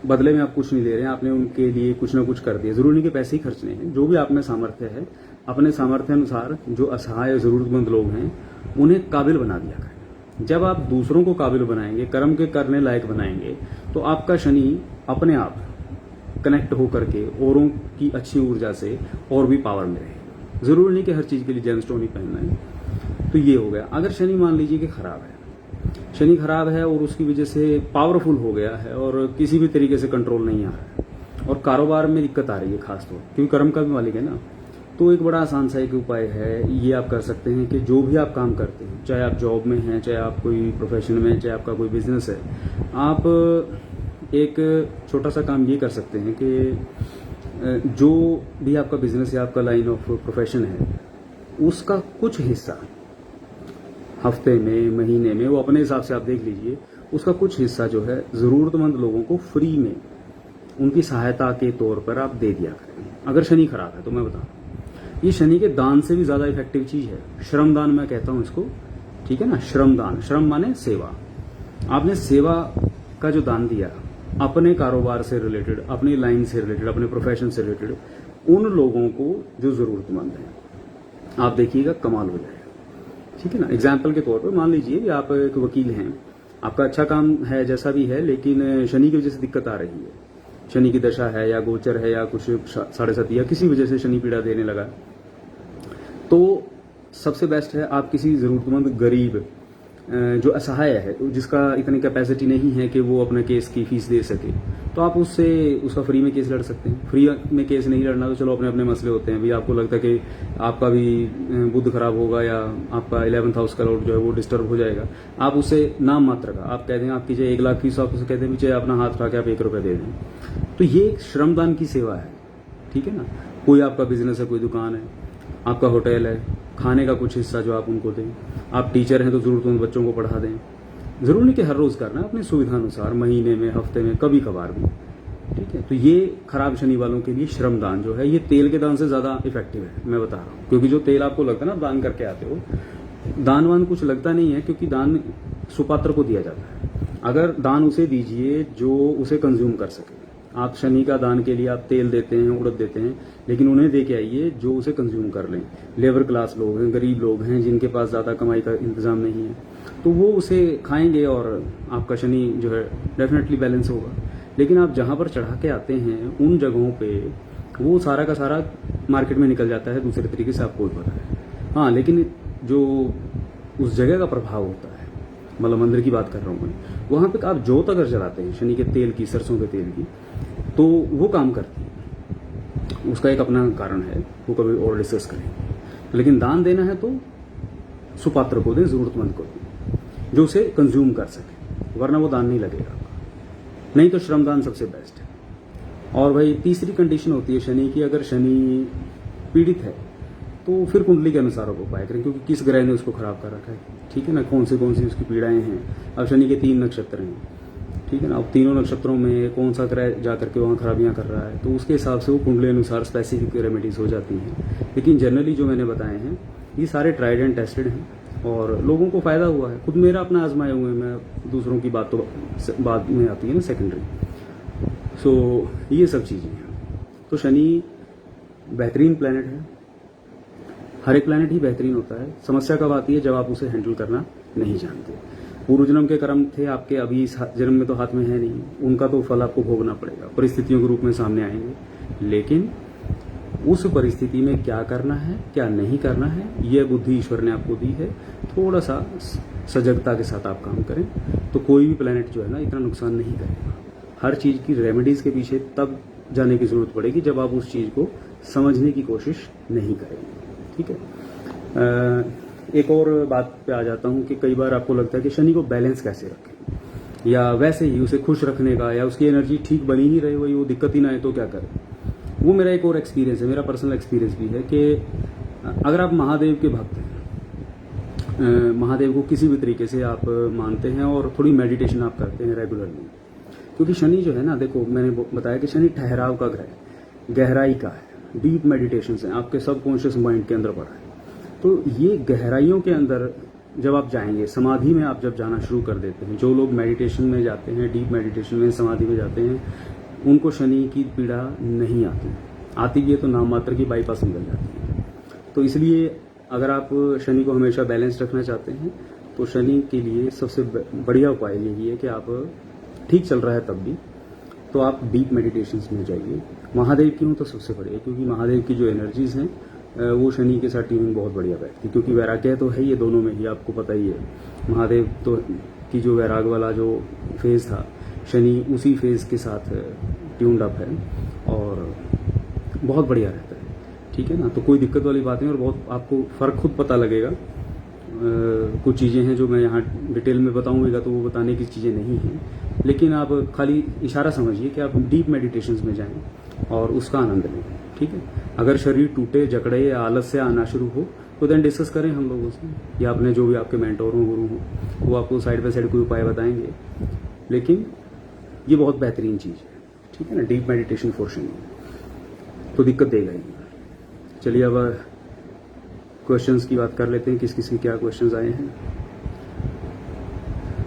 बदले में आप कुछ नहीं दे रहे हैं, आपने उनके लिए कुछ ना कुछ कर दिया। जरूरी नहीं कि पैसे ही खर्चने हैं, जो भी आप में सामर्थ्य है अपने सामर्थ्य अनुसार जो असहाय ज़रूरतमंद लोग हैं उन्हें काबिल बना दिया करें। जब आप दूसरों को काबिल बनाएंगे, कर्म के करने लायक बनाएंगे, तो आपका शनि अपने आप कनेक्ट होकर के औरों की अच्छी ऊर्जा से और भी पावर में रहे। जरूरी नहीं कि हर चीज के लिए जेमस्टोन ही पहनना है। तो ये हो गया। अगर शनि मान लीजिए कि खराब है, शनि खराब है और उसकी वजह से पावरफुल हो गया है और किसी भी तरीके से कंट्रोल नहीं आ रहा है और कारोबार में दिक्कत आ रही है खास तौर, क्योंकि कर्म का भी मालिक है ना, तो एक बड़ा आसान सा एक उपाय है, ये आप कर सकते हैं कि जो भी आप काम करते हैं, चाहे आप जॉब में हैं, चाहे आप कोई प्रोफेशन में, चाहे आपका कोई बिजनेस है, आप एक छोटा सा काम ये कर सकते हैं कि जो भी आपका बिजनेस या आपका लाइन ऑफ प्रोफेशन है उसका कुछ हिस्सा हफ्ते में, महीने में, वो अपने हिसाब से आप देख लीजिए, उसका कुछ हिस्सा जो है ज़रूरतमंद लोगों को फ्री में उनकी सहायता के तौर पर आप दे दिया करें। अगर शनि खराब है तो मैं बताऊं, ये शनि के दान से भी ज्यादा इफेक्टिव चीज है। श्रम दान मैं कहता हूं इसको, ठीक है ना। श्रम दान, श्रम माने सेवा। आपने सेवा का जो दान दिया अपने कारोबार से रिलेटेड, अपनी लाइन से रिलेटेड, अपने प्रोफेशन से रिलेटेड, उन लोगों को जो जरूरतमंद है, आप देखिएगा कमाल हो जाएगा। ठीक है ना। एग्जाम्पल के तौर पर मान लीजिए कि आप एक वकील हैं, आपका अच्छा काम है जैसा भी है, लेकिन शनि की वजह से दिक्कत आ रही है, शनि की दशा है या गोचर है या कुछ 7.5 या किसी वजह से शनि पीड़ा देने लगा, तो सबसे बेस्ट है आप किसी जरूरतमंद गरीब जो असहाय है, जिसका इतनी कैपेसिटी नहीं है कि वो अपने केस की फीस दे सके, तो आप उससे उसका फ्री में केस लड़ सकते हैं। फ्री में केस नहीं लड़ना तो चलो अपने अपने मसले होते हैं, भाई आपको लगता है कि आपका भी बुद्ध खराब होगा या आपका 11th हाउस का लॉर्ड जो है वो डिस्टर्ब हो जाएगा, आप उससे नाम मात्र का आप कह दें, आपकी चाहे 1 लाख फीस, आप उसे कहते हैं चाहे अपना हाथ उठा के आप 1 रुपये दे दें, तो ये एक श्रमदान की सेवा है। ठीक है ना। कोई आपका बिजनेस है, कोई दुकान है, आपका होटल है, खाने का कुछ हिस्सा जो आप उनको दें, आप टीचर हैं तो जरूरतमंद बच्चों को पढ़ा दें। जरूरी नहीं कि हर रोज करना, अपनी सुविधा अनुसार, महीने में, हफ्ते में, कभी कभार भी। ठीक है। तो ये खराब शनि वालों के लिए श्रमदान जो है ये तेल के दान से ज्यादा इफेक्टिव है, मैं बता रहा हूँ। क्योंकि जो तेल आपको लगता है ना, दान करके आते हो, दान वान कुछ लगता नहीं है, क्योंकि दान सुपात्र को दिया जाता है। अगर दान उसे दीजिए जो उसे कंज्यूम कर सके। आप शनि का दान के लिए आप तेल देते हैं, उड़द देते हैं, लेकिन उन्हें दे के आइए जो उसे कंज्यूम कर लें। लेबर क्लास लोग हैं, गरीब लोग हैं, जिनके पास ज्यादा कमाई का इंतजाम नहीं है, तो वो उसे खाएंगे और आपका शनि जो है डेफिनेटली बैलेंस होगा। लेकिन आप जहां पर चढ़ा के आते हैं उन जगहों पे वो सारा का सारा मार्केट में निकल जाता है दूसरे तरीके से, आपको भी पता है। हाँ, लेकिन जो उस जगह का प्रभाव होता है, मतलब मंदिर की बात कर रहा हूँ मैं, वहां पे आप जोत अगर जलाते हैं शनि के तेल की, सरसों के तेल की, तो वो काम करती है। उसका एक अपना कारण है, वो कभी और डिस्कस करें। लेकिन दान देना है तो सुपात्र को दें, जरूरतमंद को दें, जो उसे कंज्यूम कर सके, वरना वो दान नहीं लगेगा। नहीं तो श्रमदान सबसे बेस्ट है। और भाई तीसरी कंडीशन होती है शनि की, अगर शनि पीड़ित है तो फिर कुंडली के अनुसार आप उपाय करें, क्योंकि किस ग्रह ने उसको खराब कर रखा है। ठीक है ना। कौन सी उसकी पीड़ाएं हैं। अब शनि के 3 नक्षत्र हैं, ठीक है ना। अब तीनों नक्षत्रों में कौन सा ग्रह जाकर के वहाँ खराबियां कर रहा है, तो उसके हिसाब से वो कुंडली अनुसार स्पेसिफिक रेमेडीज हो जाती हैं। लेकिन जनरली जो मैंने बताए हैं ये सारे ट्राइड एंड टेस्टेड हैं, और लोगों को फ़ायदा हुआ है। खुद मेरा अपना आजमाए हुए हैं, मैं दूसरों की बात तो बाद में आती है ना, सेकेंडरी। सो ये सब चीज़ें हैं। तो शनि बेहतरीन प्लैनेट है, हर एक प्लैनेट ही बेहतरीन होता है। समस्या कब आती है? जब आप उसे हैंडल करना नहीं जानते। पूर्व जन्म के कर्म थे आपके, अभी इस जन्म में तो हाथ में है नहीं, उनका तो फल आपको भोगना पड़ेगा, परिस्थितियों के रूप में सामने आएंगे। लेकिन उस परिस्थिति में क्या करना है, क्या नहीं करना है, यह बुद्धि ईश्वर ने आपको दी है। थोड़ा सा सजगता के साथ आप काम करें तो कोई भी प्लैनेट जो है ना इतना नुकसान नहीं करेगा। हर चीज़ की रेमेडीज के पीछे तब जाने की जरूरत पड़ेगी जब आप उस चीज़ को समझने की कोशिश नहीं करेंगे। ठीक है। एक और बात पे आ जाता हूँ कि कई बार आपको लगता है कि शनि को बैलेंस कैसे रखें, या वैसे ही उसे खुश रखने का, या उसकी एनर्जी ठीक बनी ही रहे, वही वो दिक्कत ही ना आए तो क्या करें। वो मेरा एक और एक्सपीरियंस है, मेरा पर्सनल एक्सपीरियंस भी है कि अगर आप महादेव के भक्त हैं, महादेव को किसी भी तरीके से आप मानते हैं और थोड़ी मेडिटेशन आप करते हैं रेगुलरली, क्योंकि शनि जो है ना, देखो मैंने बताया कि शनि ठहराव का ग्रह है, गहराई का है, डीप मेडिटेशन है, आपके सबकॉन्शियस माइंड के अंदर पड़ा है। तो ये गहराइयों के अंदर जब आप जाएंगे, समाधि में आप जब जाना शुरू कर देते हैं, जो लोग मेडिटेशन में जाते हैं, डीप मेडिटेशन में, समाधि में जाते हैं, उनको शनि की पीड़ा नहीं आती भी है तो नाम मात्र की बाईपास निकल जाती है। तो इसलिए अगर आप शनि को हमेशा बैलेंस रखना चाहते हैं तो शनि के लिए सबसे बढ़िया उपाय यही है कि आप ठीक चल रहा है तब भी तो आप डीप मेडिटेशंस में जाइए। महादेव की हूँ तो सबसे बढ़िया, क्योंकि महादेव की जो एनर्जीज हैं वो शनि के साथ ट्यूनिंग बहुत बढ़िया बैठती है, क्योंकि वैराग्य तो है ही, ये दोनों में ही आपको पता ही है। महादेव तो की जो वैराग वाला जो फेज था, शनि उसी फेज के साथ ट्यून्ड अप है और बहुत बढ़िया रहता है। ठीक है ना, तो कोई दिक्कत वाली बात नहीं, और बहुत आपको फ़र्क खुद पता लगेगा। कुछ चीज़ें हैं जो मैं यहाँ डिटेल में बताऊँगा तो वो बताने की चीज़ें नहीं हैं, लेकिन आप खाली इशारा समझिए कि आप डीप मेडिटेशंस में जाएं और उसका आनंद लें। ठीक है, अगर शरीर टूटे, जकड़े या आलस से आना शुरू हो तो देन डिस्कस करें हम लोगों से, या अपने जो भी आपके मेंटोर हों, गुरु हों, वो आपको साइड बाय साइड कोई उपाय बताएंगे। लेकिन ये बहुत बेहतरीन चीज़ है, ठीक है ना, डीप मेडिटेशन फॉर शनि, तो दिक्कत देगा ही। चलिए अब क्वेश्चंस की बात कर लेते हैं, किस किस के क्या क्वेश्चंस आए हैं।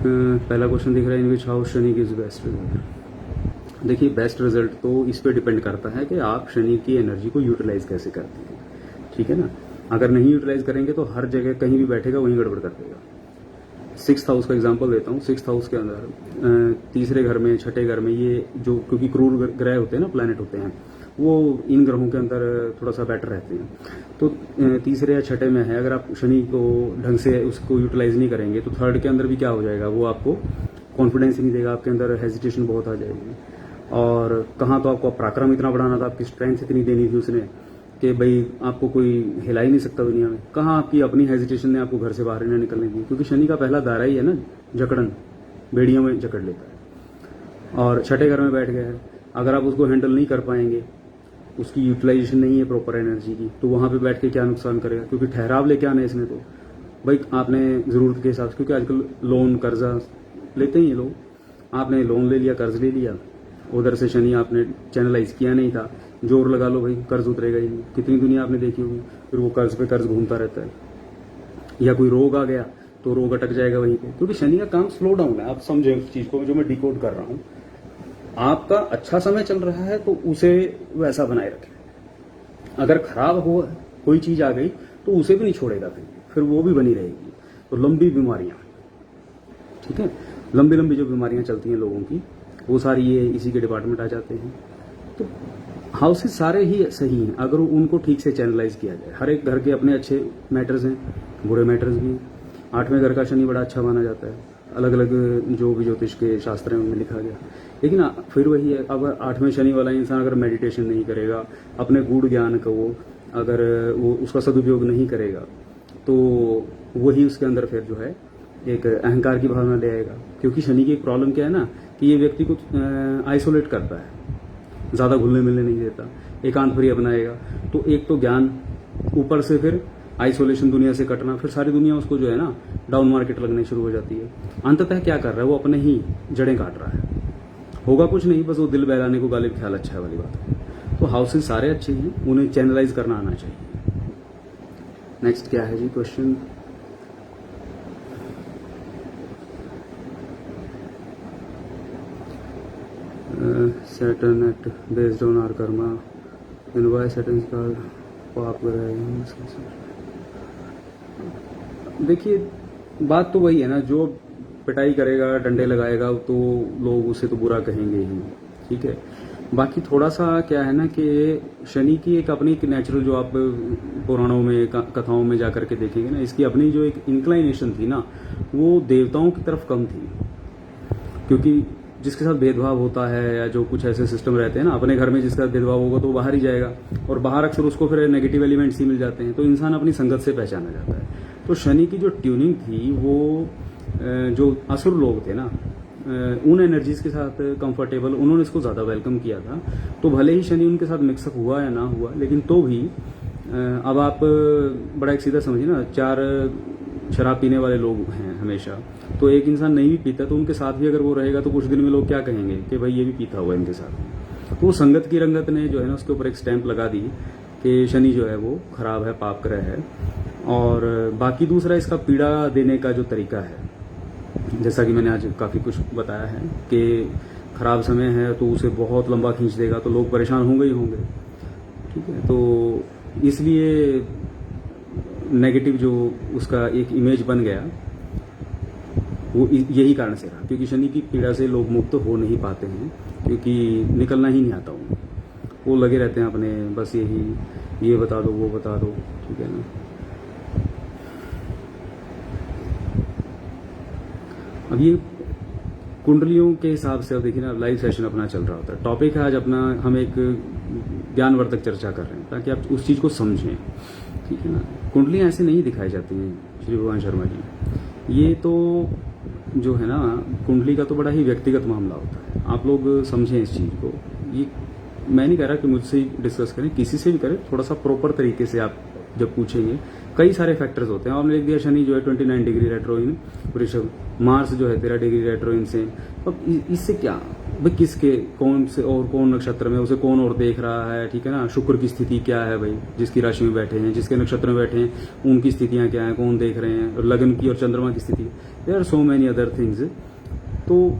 पहला क्वेश्चन दिख रहा है, in which house Shani gives best result. देखिए, बेस्ट रिजल्ट तो इस पे डिपेंड करता है कि आप शनि की एनर्जी को यूटिलाइज कैसे करते हैं। ठीक है ना, अगर नहीं यूटिलाइज करेंगे तो हर जगह कहीं भी बैठेगा वहीं गड़बड़ कर देगा। 6th हाउस का एग्जांपल देता हूँ। 6th हाउस के अंदर तीसरे घर में, छठे घर में, ये जो क्योंकि क्रूर ग्रह होते हैं ना, प्लैनेट होते हैं, वो इन ग्रहों के अंदर थोड़ा सा बेटर रहते हैं। तो तीसरे या छठे में है, अगर आप शनि को ढंग से उसको यूटिलाइज नहीं करेंगे तो थर्ड के अंदर भी क्या हो जाएगा, वो आपको कॉन्फिडेंस नहीं देगा, आपके अंदर हेजिटेशन बहुत आ जाएगी। और कहाँ तो आपको पराक्रम इतना बढ़ाना था, आपकी स्ट्रेंथ इतनी देनी थी उसने कि भाई आपको कोई हिला ही नहीं सकता दुनिया में। कहाँ आपकी अपनी हेजिटेशन ने आपको घर से बाहर नहीं निकलने दी, क्योंकि शनि का पहला दायरा ही है ना जकड़न, बेड़ियों में जकड़ लेता है। और छठे घर में बैठ गया है, अगर आप उसको हैंडल नहीं कर पाएंगे, उसकी यूटिलाइजेशन नहीं है प्रॉपर एनर्जी की, तो वहां पे बैठ के क्या नुकसान करेगा, क्योंकि ठहराव लेके आना है इसने। तो भाई आपने जरूरत के हिसाब से, क्योंकि आजकल लोन कर्जा लेते ही लोग, आपने लोन ले लिया, कर्ज ले लिया, उधर से शनि आपने चैनलाइज किया नहीं था, जोर लगा लो भाई कर्ज उतरेगा ही नहीं। कितनी दुनिया आपने देखी होगी, फिर वो कर्ज पे कर्ज घूमता रहता है। या कोई रोग आ गया तो रोग अटक जाएगा वहीं पे, क्योंकि शनि का काम स्लो डाउन है। आप समझे उस चीज को जो मैं डिकोड कर रहा हूँ। आपका अच्छा समय चल रहा है तो उसे वैसा बनाए रखें। अगर खराब हो कोई चीज आ गई तो उसे भी नहीं छोड़ेगा, फिर वो भी बनी रहेगी। तो लंबी बीमारियां, ठीक है, लंबी लंबी जो बीमारियां चलती हैं लोगों की, वो सारी ये इसी के डिपार्टमेंट आ जाते हैं। तो हाउसेस सारे ही सही हैं अगर उनको ठीक से चैनलाइज किया जाए। हर एक घर के अपने अच्छे मैटर्स हैं, बुरे मैटर्स भी हैं। 8वें घर का शनि बड़ा अच्छा माना जाता है, अलग अलग जो भी ज्योतिष के शास्त्र में लिखा गया। लेकिन फिर वही है, अब 8वें शनि वाला इंसान अगर मेडिटेशन नहीं करेगा, अपने गूढ़ ज्ञान को अगर वो उसका सदुपयोग नहीं करेगा, तो वही उसके अंदर फिर जो है एक अहंकार की भावना ले आएगा। क्योंकि शनि की एक प्रॉब्लम क्या है ना, कि ये व्यक्ति को आइसोलेट करता है, ज्यादा घुलने मिलने नहीं देता, एकांत प्रिय बनाएगा। तो एक तो ज्ञान, ऊपर से फिर आइसोलेशन, दुनिया से कटना, फिर सारी दुनिया उसको जो है ना डाउन मार्केट लगने शुरू हो जाती है। अंततः क्या कर रहा है, वो अपने ही जड़ें काट रहा है, होगा कुछ नहीं, बस वो दिल बहलाने को गालिब ख्याल अच्छा है वाली बात है। तो हाउसेस सारे अच्छे हैं, उन्हें चैनलाइज करना आना चाहिए। नेक्स्ट क्या है जी question, Saturn act based on our karma, and why Saturn is called पाप ग्रह। देखिए बात तो वही है ना, जो पिटाई करेगा, डंडे लगाएगा, तो लोग उसे तो बुरा कहेंगे ही, ठीक है। बाकी थोड़ा सा क्या है ना कि शनि की एक अपनी एक नेचुरल, जो आप पुराणों में कथाओं में जाकर के देखेंगे ना, इसकी अपनी जो एक इंक्लाइनेशन थी ना, वो देवताओं की तरफ कम थी। क्योंकि जिसके साथ भेदभाव होता है या जो कुछ ऐसे सिस्टम रहते हैं ना, अपने घर में जिसके साथ भेदभाव होगा तो वो बाहर ही जाएगा, और बाहर अक्सर उसको फिर नेगेटिव एलिमेंट्स ही मिल जाते हैं, तो इंसान अपनी संगत से पहचाना जाता है। तो शनि की जो ट्यूनिंग थी वो जो असुर लोग थे ना, उन एनर्जीज के साथ कंफर्टेबल, उन्होंने इसको ज़्यादा वेलकम किया था। तो भले ही शनि उनके साथ मिक्सअप हुआ या ना हुआ, लेकिन तो भी अब आप बड़ा एक सीधा समझिए ना, 4 शराब पीने वाले लोग हैं हमेशा, तो एक इंसान नहीं भी पीता तो उनके साथ भी अगर वो रहेगा तो कुछ दिन में लोग क्या कहेंगे कि भाई ये भी पीता हुआ है इनके साथ। तो संगत की रंगत ने जो है ना उसके ऊपर एक स्टैंप लगा दी कि शनि जो है वो खराब है, पाप ग्रह है। और बाकी दूसरा इसका पीड़ा देने का जो तरीका है, जैसा कि मैंने आज काफ़ी कुछ बताया है कि खराब समय है तो उसे बहुत लंबा खींच देगा, तो लोग परेशान होंगे ही होंगे, ठीक है। तो इसलिए नेगेटिव जो उसका एक इमेज बन गया वो यही कारण से रहा, क्योंकि शनि की पीड़ा से लोग मुक्त हो नहीं पाते हैं, क्योंकि निकलना ही नहीं आता उन्हें। वो लगे रहते हैं अपने, बस यही ये बता दो वो बता दो, ठीक है ना। अब ये कुंडलियों के हिसाब से, अब देखिए ना, लाइव सेशन अपना चल रहा होता है, टॉपिक है आज अपना, हम एक ज्ञानवर्धक चर्चा कर रहे हैं ताकि आप उस चीज़ को समझें, ठीक है ना। कुंडलियाँ ऐसे नहीं दिखाई जाती हैं श्री भगवान शर्मा जी। ये तो जो है ना, कुंडली का तो बड़ा ही व्यक्तिगत मामला होता है, आप लोग समझें इस चीज़ को। ये मैं नहीं कह रहा कि मुझसे ही डिस्कस करें, किसी से भी करें, थोड़ा सा प्रॉपर तरीके से आप जब पूछेंगे। कई सारे फैक्टर्स होते हैं, आपने लिख दिया शनि जो है 29 डिग्री रेट्रो इन वृषभ, मार्स जो है 13 डिग्री रेट्रो इन से। अब इससे क्या भाई, किसके कौन से और कौन नक्षत्र में, उसे कौन और देख रहा है, ठीक है ना। शुक्र की स्थिति क्या है भाई, जिसकी राशि में बैठे हैं, जिसके नक्षत्र में बैठे हैं, उनकी स्थितियां क्या हैं, कौन देख रहे हैं, और लग्न की और चंद्रमा की स्थिति, there are so many other things. तो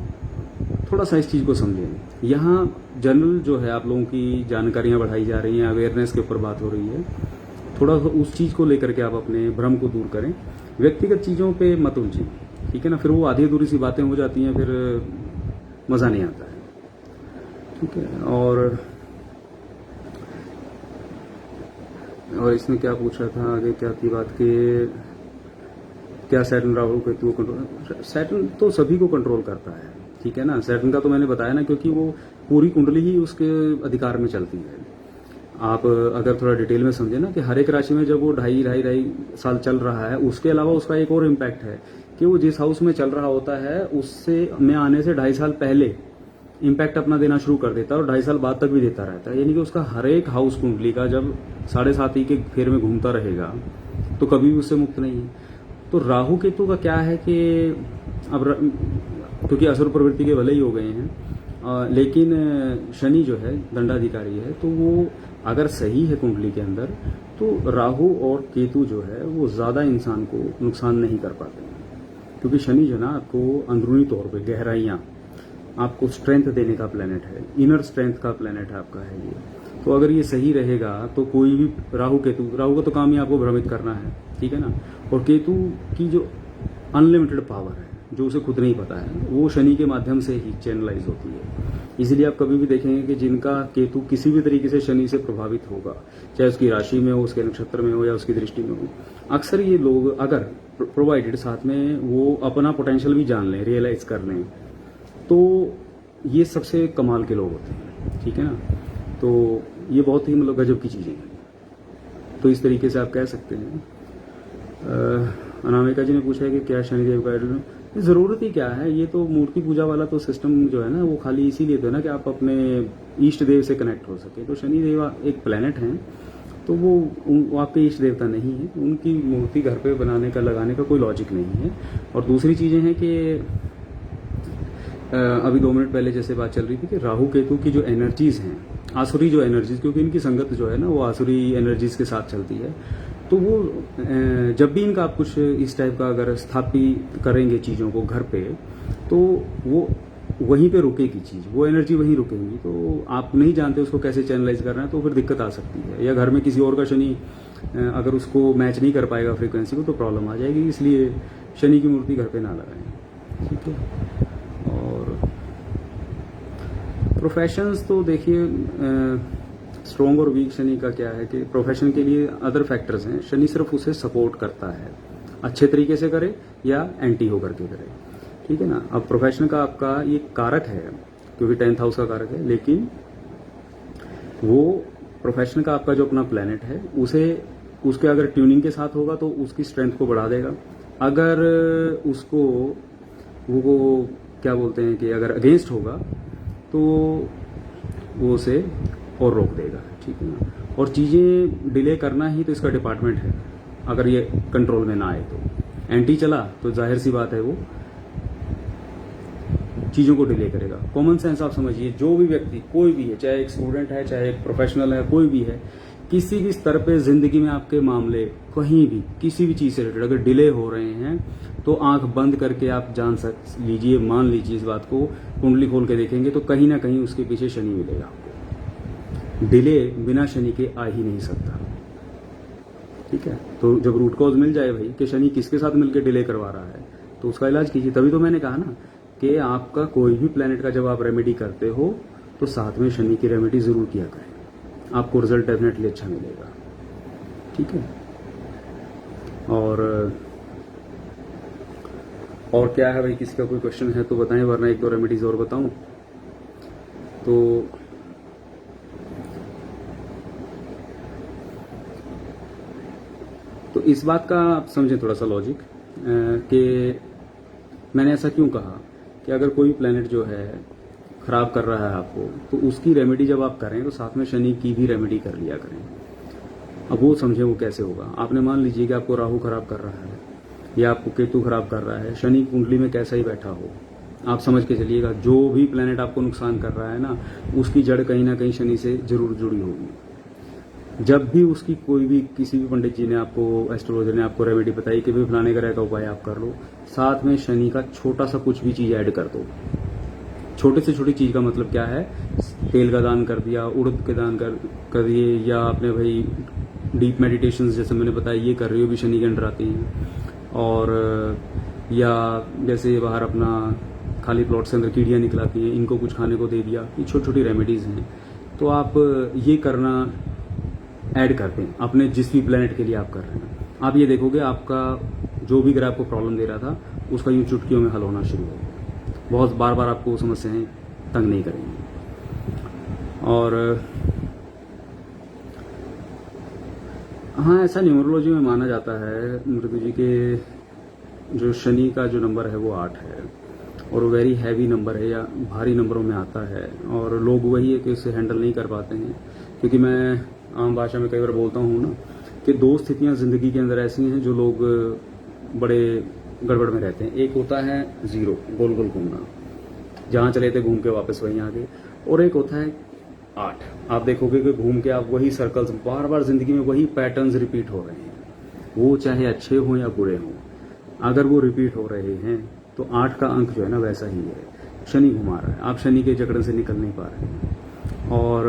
थोड़ा सा इस चीज़ को समझें। यहाँ जनरल जो है आप लोगों की जानकारियाँ बढ़ाई जा रही हैं, अवेयरनेस के ऊपर बात हो रही है, थोड़ा सा उस चीज़ को लेकर के आप अपने भ्रम को दूर करें, व्यक्तिगत चीज़ों पे मत उलझें, ठीक है ना। फिर वो आधी अधूरी सी बातें हो जाती हैं, फिर मज़ा नहीं आता है, ठीक है। और इसमें क्या पूछा था आगे, क्या थी बात कि क्या सैटर्न राहु केतु को कंट्रोल, सैटर्न तो सभी को कंट्रोल करता है, ठीक है ना। सैटर्न का तो मैंने बताया ना, क्योंकि वो पूरी कुंडली ही उसके अधिकार में चलती है। आप अगर थोड़ा डिटेल में समझे ना कि हर एक राशि में जब वो ढाई साल चल रहा है, उसके अलावा उसका एक और इम्पैक्ट है कि वो जिस हाउस में चल रहा होता है उससे में आने से 2.5 साल पहले इम्पैक्ट अपना देना शुरू कर देता है, और 2.5 साल बाद तक भी देता रहता है। यानी कि उसका हर एक हाउस कुंडली का जब 7.5 के फेर में घूमता रहेगा तो कभी भी उससे मुक्त नहीं है। तो राहु केतु का क्या है कि अब क्योंकि असुर प्रवृत्ति के भले ही हो गए हैं, लेकिन शनि जो है दंडाधिकारी है, तो वो अगर सही है कुंडली के अंदर, तो राहु और केतु जो है वो ज़्यादा इंसान को नुकसान नहीं कर पाते हैं, क्योंकि शनि जो है ना आपको अंदरूनी तौर पे गहराइयाँ, आपको स्ट्रेंथ देने का प्लेनेट है, इनर स्ट्रेंथ का प्लेनेट है आपका है ये। तो अगर ये सही रहेगा तो कोई भी राहु का तो काम ही आपको भ्रमित करना है, ठीक है ना। और केतु की जो अनलिमिटेड पावर है, जो उसे खुद नहीं पता है, वो शनि के माध्यम से ही चैनलाइज होती है। इसीलिए आप कभी भी देखेंगे कि जिनका केतु किसी भी तरीके से शनि से प्रभावित होगा, चाहे उसकी राशि में हो, उसके नक्षत्र में हो या उसकी दृष्टि में हो, अक्सर ये लोग अगर प्रोवाइडेड साथ में वो अपना पोटेंशियल भी जान लें, रियलाइज कर लें, तो ये सबसे कमाल के लोग होते हैं, ठीक है ना। तो ये बहुत ही मतलब गजब की चीज़ें हैं। तो इस तरीके से आप कह सकते हैं। अनामिका जी ने पूछा है कि क्या शनिदेव का ज़रूरत ही क्या है, ये तो मूर्ति पूजा वाला तो सिस्टम जो है ना वो खाली इसीलिए तो है ना कि आप अपने ईष्ट देव से कनेक्ट हो सके। तो शनिदेव एक प्लेनेट हैं, तो वो आपके इष्ट देवता नहीं है, उनकी मूर्ति घर पे बनाने का लगाने का कोई लॉजिक नहीं है। और दूसरी चीज़ें हैं कि अभी 2 मिनट पहले जैसे बात चल रही थी कि राहु केतु की जो एनर्जीज हैं, आसुरी जो एनर्जीज, क्योंकि इनकी संगत जो है ना वो आसुरी एनर्जीज के साथ चलती है, तो वो जब भी इनका आप कुछ इस टाइप का अगर स्थापित करेंगे चीज़ों को घर पे, तो वो वहीं पे रुकेगी चीज़, वो एनर्जी वहीं रुकेगी, तो आप नहीं जानते उसको कैसे चैनलाइज करना है, तो फिर दिक्कत आ सकती है। या घर में किसी और का शनि अगर उसको मैच नहीं कर पाएगा फ्रीक्वेंसी को, तो प्रॉब्लम आ जाएगी। इसलिए शनि की मूर्ति घर पे ना लगाएं, ठीक है। और प्रोफेशंस तो देखिए, स्ट्रॉन्ग और वीक शनि का क्या है कि प्रोफेशन के लिए अदर फैक्टर्स हैं, शनि सिर्फ उसे सपोर्ट करता है, अच्छे तरीके से करे या एंटी होकर के करे, ठीक है ना। अब प्रोफेशन का आपका ये कारक है, क्योंकि 10th हाउस का कारक है, लेकिन वो प्रोफेशन का आपका जो अपना प्लैनेट है उसके अगर ट्यूनिंग के साथ होगा तो उसकी स्ट्रेंथ को बढ़ा देगा। अगर उसको वो क्या बोलते हैं कि अगर अगेंस्ट होगा तो वो उसे और रोक देगा, ठीक है ना। और चीज़ें डिले करना ही तो इसका डिपार्टमेंट है। अगर ये कंट्रोल में ना आए तो एंटी चला तो जाहिर सी बात है वो चीज़ों को डिले करेगा। कॉमन सेंस आप समझिए, जो भी व्यक्ति कोई भी है, चाहे एक स्टूडेंट है, चाहे एक प्रोफेशनल है, कोई भी है, किसी भी स्तर पे जिंदगी में आपके मामले कहीं भी किसी भी चीज़ से रिलेटेड अगर डिले हो रहे हैं तो आंख बंद करके आप जान लीजिए, मान लीजिए इस बात को, कुंडली खोल के देखेंगे तो कहीं ना कहीं उसके पीछे शनि मिलेगा आपको। डिले बिना शनि के आ ही नहीं सकता, ठीक है। तो जब रूट कॉज मिल जाए भाई कि शनि किसके साथ मिलकर डिले करवा रहा है, तो उसका इलाज कीजिए। तभी तो मैंने कहा ना कि आपका कोई भी प्लेनेट का जब आप रेमेडी करते हो तो साथ में शनि की रेमेडी जरूर किया करें, आपको रिजल्ट डेफिनेटली अच्छा मिलेगा, ठीक है। और क्या है भाई, किसी का कोई क्वेश्चन है तो बताएं, वरना एक दो रेमेडीज और बताऊं। तो इस बात का आप समझें थोड़ा सा लॉजिक कि मैंने ऐसा क्यों कहा कि अगर कोई प्लेनेट जो है खराब कर रहा है आपको, तो उसकी रेमेडी जब आप करें तो साथ में शनि की भी रेमेडी कर लिया करें। अब वो समझे वो कैसे होगा। आपने मान लीजिए कि आपको राहु खराब कर रहा है या आपको केतु खराब कर रहा है, शनि कुंडली में कैसा ही बैठा हो, आप समझ के चलिएगा जो भी प्लेनेट आपको नुकसान कर रहा है ना, उसकी जड़ कहीं ना कहीं शनि से जरूर जुड़ी होगी। जब भी उसकी कोई भी किसी भी पंडित जी ने आपको, एस्ट्रोलॉजर ने आपको रेमेडी बताई कि भाई फलाने ग्रह का उपाय आप कर लो, साथ में शनि का छोटा सा कुछ भी चीज ऐड कर दो। छोटे से छोटी चीज का मतलब क्या है, तेल का दान कर दिया, उड़द के दान कर दिए, या आपने भाई डीप मेडिटेशन जैसे मैंने बताया ये कर रही हो, भी शनि के अंडर आती हैं। और या जैसे बाहर अपना खाली प्लॉट्स के अंदर कीड़ियाँ निकलाती हैं, इनको कुछ खाने को दे दिया, ये छोटी छोटी रेमेडीज हैं। तो आप ये करना ऐड करते हैं अपने जिस भी प्लेनेट के लिए आप कर रहे हैं। आप ये देखोगे आपका जो भी ग्रह आपको प्रॉब्लम दे रहा था उसका यूं चुटकियों में हल होना शुरू होगा। बहुत बार बार आपको समस्याएं तंग नहीं करेंगी। और हाँ, ऐसा न्यूमरोलॉजी में माना जाता है मृदु जी के जो शनि का जो नंबर है वो 8 है और वो वेरी हैवी नंबर है या भारी नंबरों में आता है, और लोग वही है कि उसे हैंडल नहीं कर पाते हैं। क्योंकि मैं आम भाषा में कई बार बोलता हूँ ना कि दो स्थितियाँ जिंदगी के अंदर ऐसी हैं जो लोग बड़े गड़बड़ में रहते हैं। एक होता है जीरो, गोल गोल घूमना, जहाँ चले थे घूम के वापस वहीं आ गए, और एक होता है 8। आप देखोगे कि घूम के आप वही सर्कल्स, बार बार जिंदगी में वही पैटर्न्स रिपीट हो रहे हैं, वो चाहे अच्छे हों या बुरे हों। अगर वो रिपीट हो रहे हैं तो 8 का अंक जो है ना वैसा ही है, शनि घुमा रहा है, आप शनि के जकड़न से निकल नहीं पा रहे हैं। और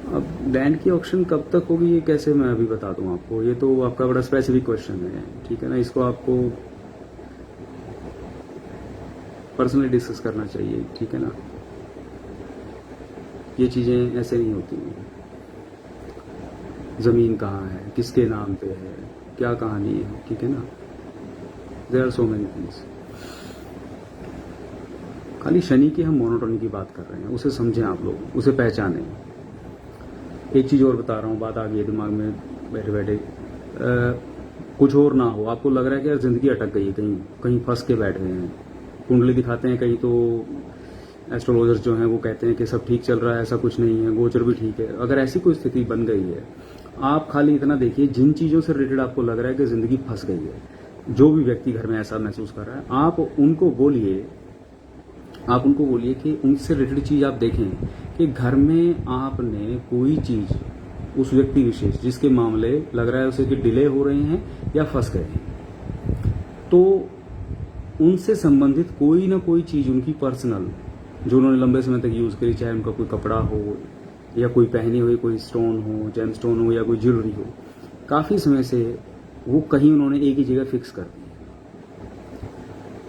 अब लैंड की ऑक्शन कब तक होगी ये कैसे मैं अभी बता दूं आपको, ये तो आपका बड़ा स्पेसिफिक क्वेश्चन है, ठीक है ना। इसको आपको पर्सनली डिस्कस करना चाहिए, ठीक है ना। ये चीजें ऐसे नहीं होती हैं। जमीन कहाँ है, किसके नाम पे है, क्या कहानी है, ठीक है ना। There are so many things. खाली शनि की हम मोनोटोनी की बात कर रहे हैं, उसे समझें आप लोग, उसे पहचानें। एक चीज और बता रहा हूँ, बात आ गई है दिमाग में बैठे बैठे, कुछ और ना हो, आपको लग रहा है कि यार जिंदगी अटक गई है, कहीं कहीं फंस के बैठ गए हैं, कुंडली दिखाते हैं कहीं तो एस्ट्रोलॉजर्स जो हैं वो कहते हैं कि सब ठीक चल रहा है, ऐसा कुछ नहीं है, गोचर भी ठीक है। अगर ऐसी कोई स्थिति बन गई है, आप खाली इतना देखिए, जिन चीजों से रिलेटेड आपको लग रहा है कि जिंदगी फंस गई है, जो भी व्यक्ति घर में ऐसा महसूस कर रहा है, आप उनको बोलिए कि उनसे रिलेटेड चीज आप देखें कि घर में आपने कोई चीज, उस व्यक्ति विशेष जिसके मामले लग रहा है उसे कि डिले हो रहे हैं या फंस गए हैं, तो उनसे संबंधित कोई ना कोई चीज़ उनकी पर्सनल जो उन्होंने लंबे समय तक यूज़ करी, चाहे उनका कोई कपड़ा हो या कोई पहनी हुई कोई स्टोन हो, जेम स्टोन हो या कोई ज्वेलरी हो, काफ़ी समय से वो कहीं उन्होंने एक ही जगह फिक्स कर दी।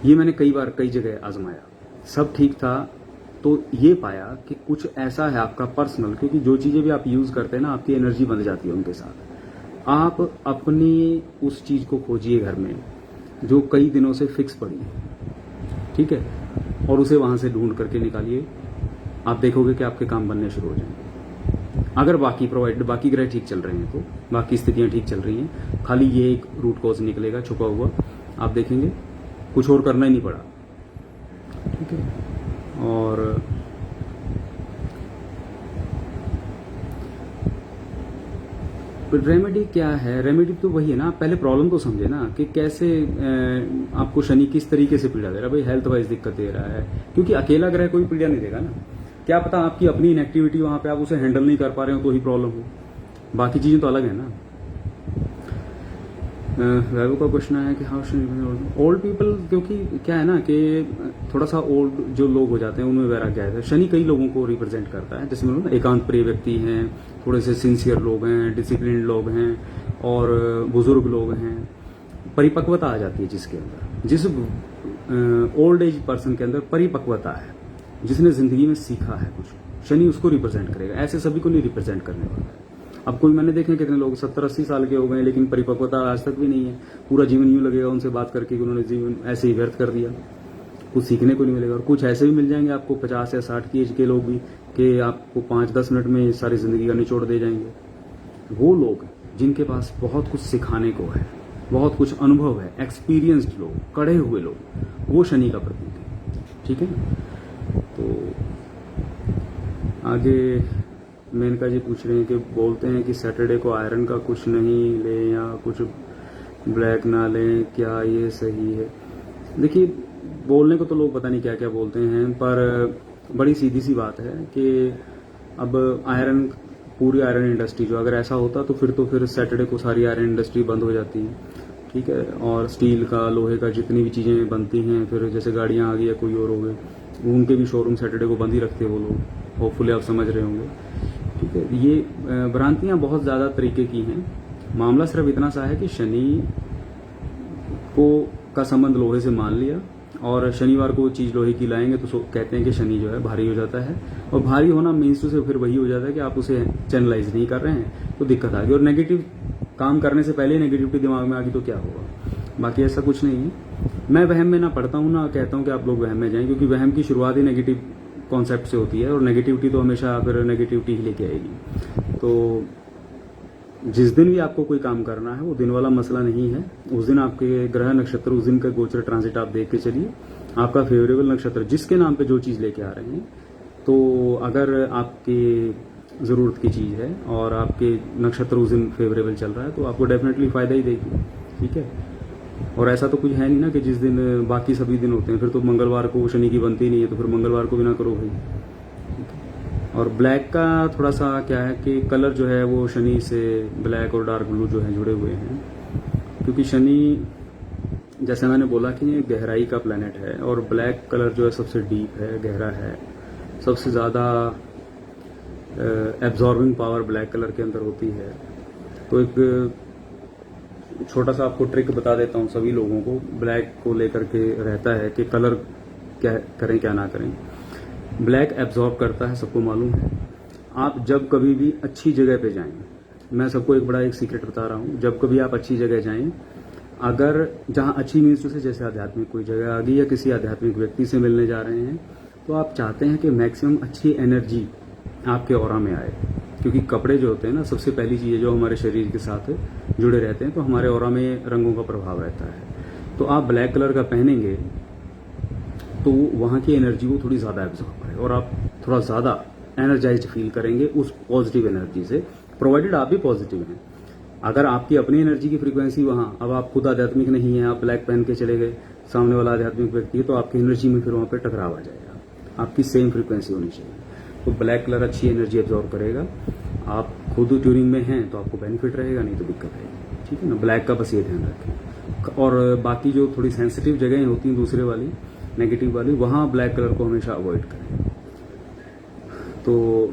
ये मैंने कई बार कई जगह आजमाया, सब ठीक था, तो ये पाया कि कुछ ऐसा है आपका पर्सनल, क्योंकि जो चीज़ें भी आप यूज़ करते हैं ना, आपकी एनर्जी बंध जाती है उनके साथ। आप अपनी उस चीज़ को खोजिए घर में जो कई दिनों से फिक्स पड़ी है, ठीक है, और उसे वहां से ढूंढ करके निकालिए। आप देखोगे कि आपके काम बनने शुरू हो जाएंगे। अगर बाकी ग्रह ठीक चल रहे हैं, तो बाकी स्थितियां ठीक चल रही हैं, खाली ये एक रूट कॉज निकलेगा छुपा हुआ, आप देखेंगे कुछ और करना ही नहीं पड़ा, ठीक है। और रेमेडी क्या है? रेमेडी तो वही है ना, पहले प्रॉब्लम तो समझे ना कि कैसे आपको शनि किस तरीके से पीड़ा दे रहा है। भाई हेल्थ वाइज दिक्कत दे रहा है, क्योंकि अकेला ग्रह कोई पीड़ा नहीं देगा ना। क्या पता आपकी अपनी इनएक्टिविटी वहां पे आप उसे हैंडल नहीं कर पा रहे हो तो ही प्रॉब्लम हो, बाकी चीजें तो अलग है ना। वैभव का क्वेश्चन है कि हाउ शुड ओल्ड पीपल, क्योंकि क्या है ना कि थोड़ा सा ओल्ड जो लोग हो जाते हैं उनमें वैराग्य है। शनि कई लोगों को रिप्रेजेंट करता है, जैसे मतलब एकांत प्रिय व्यक्ति हैं, थोड़े से सिंसियर लोग हैं, डिसिप्लिन लोग हैं, और बुजुर्ग लोग हैं। परिपक्वता आ जाती है जिसके अंदर, जिस ओल्ड एज पर्सन के अंदर परिपक्वता है, जिसने जिंदगी में सीखा है कुछ, शनि उसको रिप्रेजेंट करेगा। ऐसे सभी को नहीं रिप्रेजेंट करने वाला है। अब कोई मैंने देखे कितने लोग 70-80 साल के हो गए लेकिन परिपक्वता आज तक भी नहीं है। पूरा जीवन यूं लगेगा उनसे बात करके कि उन्होंने जीवन ऐसे ही व्यर्थ कर दिया, कुछ सीखने को नहीं मिलेगा। और कुछ ऐसे भी मिल जाएंगे आपको 50 या 60 की एज के लोग भी, कि आपको 5-10 मिनट में सारी जिंदगी का निचोड़ दे जाएंगे। वो लोग जिनके पास बहुत कुछ सिखाने को है, बहुत कुछ अनुभव है, एक्सपीरियंस्ड लोग, कड़े हुए लोग, वो शनि का प्रतीक है, ठीक है ना। तो आगे मेनका जी पूछ रहे हैं कि बोलते हैं कि सैटरडे को आयरन का कुछ नहीं लें या कुछ ब्लैक ना लें, क्या ये सही है? देखिए, बोलने को तो लोग पता नहीं क्या क्या बोलते हैं, पर बड़ी सीधी सी बात है कि अब आयरन, पूरी आयरन इंडस्ट्री जो, अगर ऐसा होता तो फिर सैटरडे को सारी आयरन इंडस्ट्री बंद हो जाती है, ठीक है। और स्टील का, लोहे का, जितनी भी चीज़ें बनती हैं, फिर जैसे गाड़ियाँ आ गई या कोई और हो गए, उनके भी शोरूम सैटरडे को बंद ही रखते हैं वो लोग। होपफुली आप समझ रहे होंगे, ठीक है। ये भ्रांतियां बहुत ज़्यादा तरीके की हैं। मामला सिर्फ इतना सा है कि शनि को का संबंध लोहे से मान लिया, और शनिवार को चीज़ लोहे की लाएंगे तो कहते हैं कि शनि जो है भारी हो जाता है। और भारी होना मीन्स टू से फिर वही हो जाता है कि आप उसे चैनलाइज नहीं कर रहे हैं, तो दिक्कत आ गई। और नेगेटिव काम करने से पहले नेगेटिविटी दिमाग में आ गई तो क्या होगा। बाकी ऐसा कुछ नहीं है। मैं वहम में ना पढ़ता हूँ, ना कहता हूँ कि आप लोग वहम में जाएं, क्योंकि वहम की शुरुआत ही नेगेटिव कॉन्सेप्ट से होती है, और नेगेटिविटी तो हमेशा फिर नेगेटिविटी ही लेके आएगी। तो जिस दिन भी आपको कोई काम करना है, वो दिन वाला मसला नहीं है। उस दिन आपके ग्रह नक्षत्र, उस दिन का गोचर ट्रांजिट आप देख के चलिए, आपका फेवरेबल नक्षत्र जिसके नाम पे जो चीज़ लेके आ रहे हैं, तो अगर आपकी ज़रूरत की चीज़ है और आपके नक्षत्र उस दिन फेवरेबल चल रहा है, तो आपको डेफिनेटली फ़ायदा ही देगी, ठीक है। और ऐसा तो कुछ है नहीं ना कि जिस दिन बाकी सभी दिन होते हैं, फिर तो मंगलवार को शनि की बनती नहीं है, तो फिर मंगलवार को भी ना करो भाई। और ब्लैक का थोड़ा सा क्या है कि कलर जो है वो शनि से ब्लैक और डार्क ब्लू जो है जुड़े हुए हैं, क्योंकि शनि, जैसे मैंने बोला कि ये गहराई का प्लैनेट है, और ब्लैक कलर जो है सबसे डीप है, गहरा है, सबसे ज़्यादा एब्जॉर्बिंग पावर ब्लैक कलर के अंदर होती है। तो एक छोटा सा आपको ट्रिक बता देता हूँ, सभी लोगों को ब्लैक को लेकर के रहता है कि कलर क्या करें क्या ना करें। ब्लैक एब्जॉर्ब करता है, सबको मालूम है। आप जब कभी भी अच्छी जगह पे जाएं, मैं सबको एक सीक्रेट बता रहा हूँ, जब कभी आप अच्छी जगह जाएं, अगर जहाँ अच्छी मीन्स से जैसे आध्यात्मिक कोई जगह आ गई या किसी आध्यात्मिक व्यक्ति से मिलने जा रहे हैं, तो आप चाहते हैं कि मैक्सिमम अच्छी एनर्जी आपके ऑरा में आए, क्योंकि कपड़े जो होते हैं ना, सबसे पहली चीज़ जो हमारे शरीर के साथ जुड़े रहते हैं, तो हमारे ऑरा में रंगों का प्रभाव रहता है। तो आप ब्लैक कलर का पहनेंगे तो वहाँ की एनर्जी वो थोड़ी ज़्यादा एब्जॉर्ब करे, और आप थोड़ा ज़्यादा एनर्जाइज्ड फील करेंगे उस पॉजिटिव एनर्जी से, प्रोवाइडेड आप भी पॉजिटिव हैं। अगर आपकी अपनी एनर्जी की फ्रीक्वेंसी वहाँ, अब आप खुद आध्यात्मिक नहीं है, आप ब्लैक पहन के चले गए, सामने वाला आध्यात्मिक व्यक्ति है, तो आपकी एनर्जी में फिर वहाँ पे टकराव आ जाएगा। आपकी सेम फ्रीक्वेंसी होनी चाहिए। तो ब्लैक कलर अच्छी एनर्जी एब्जॉर्ब करेगा। आप खुद ट्यूनिंग में हैं तो आपको बेनिफिट रहेगा, नहीं तो दिक्कत रहेगी, ठीक है ना। ब्लैक का बस ये ध्यान रखें। और बाकी जो थोड़ी सेंसिटिव जगहें होती हैं दूसरे वाली नेगेटिव वाली, वहाँ ब्लैक कलर को हमेशा अवॉइड करें। तो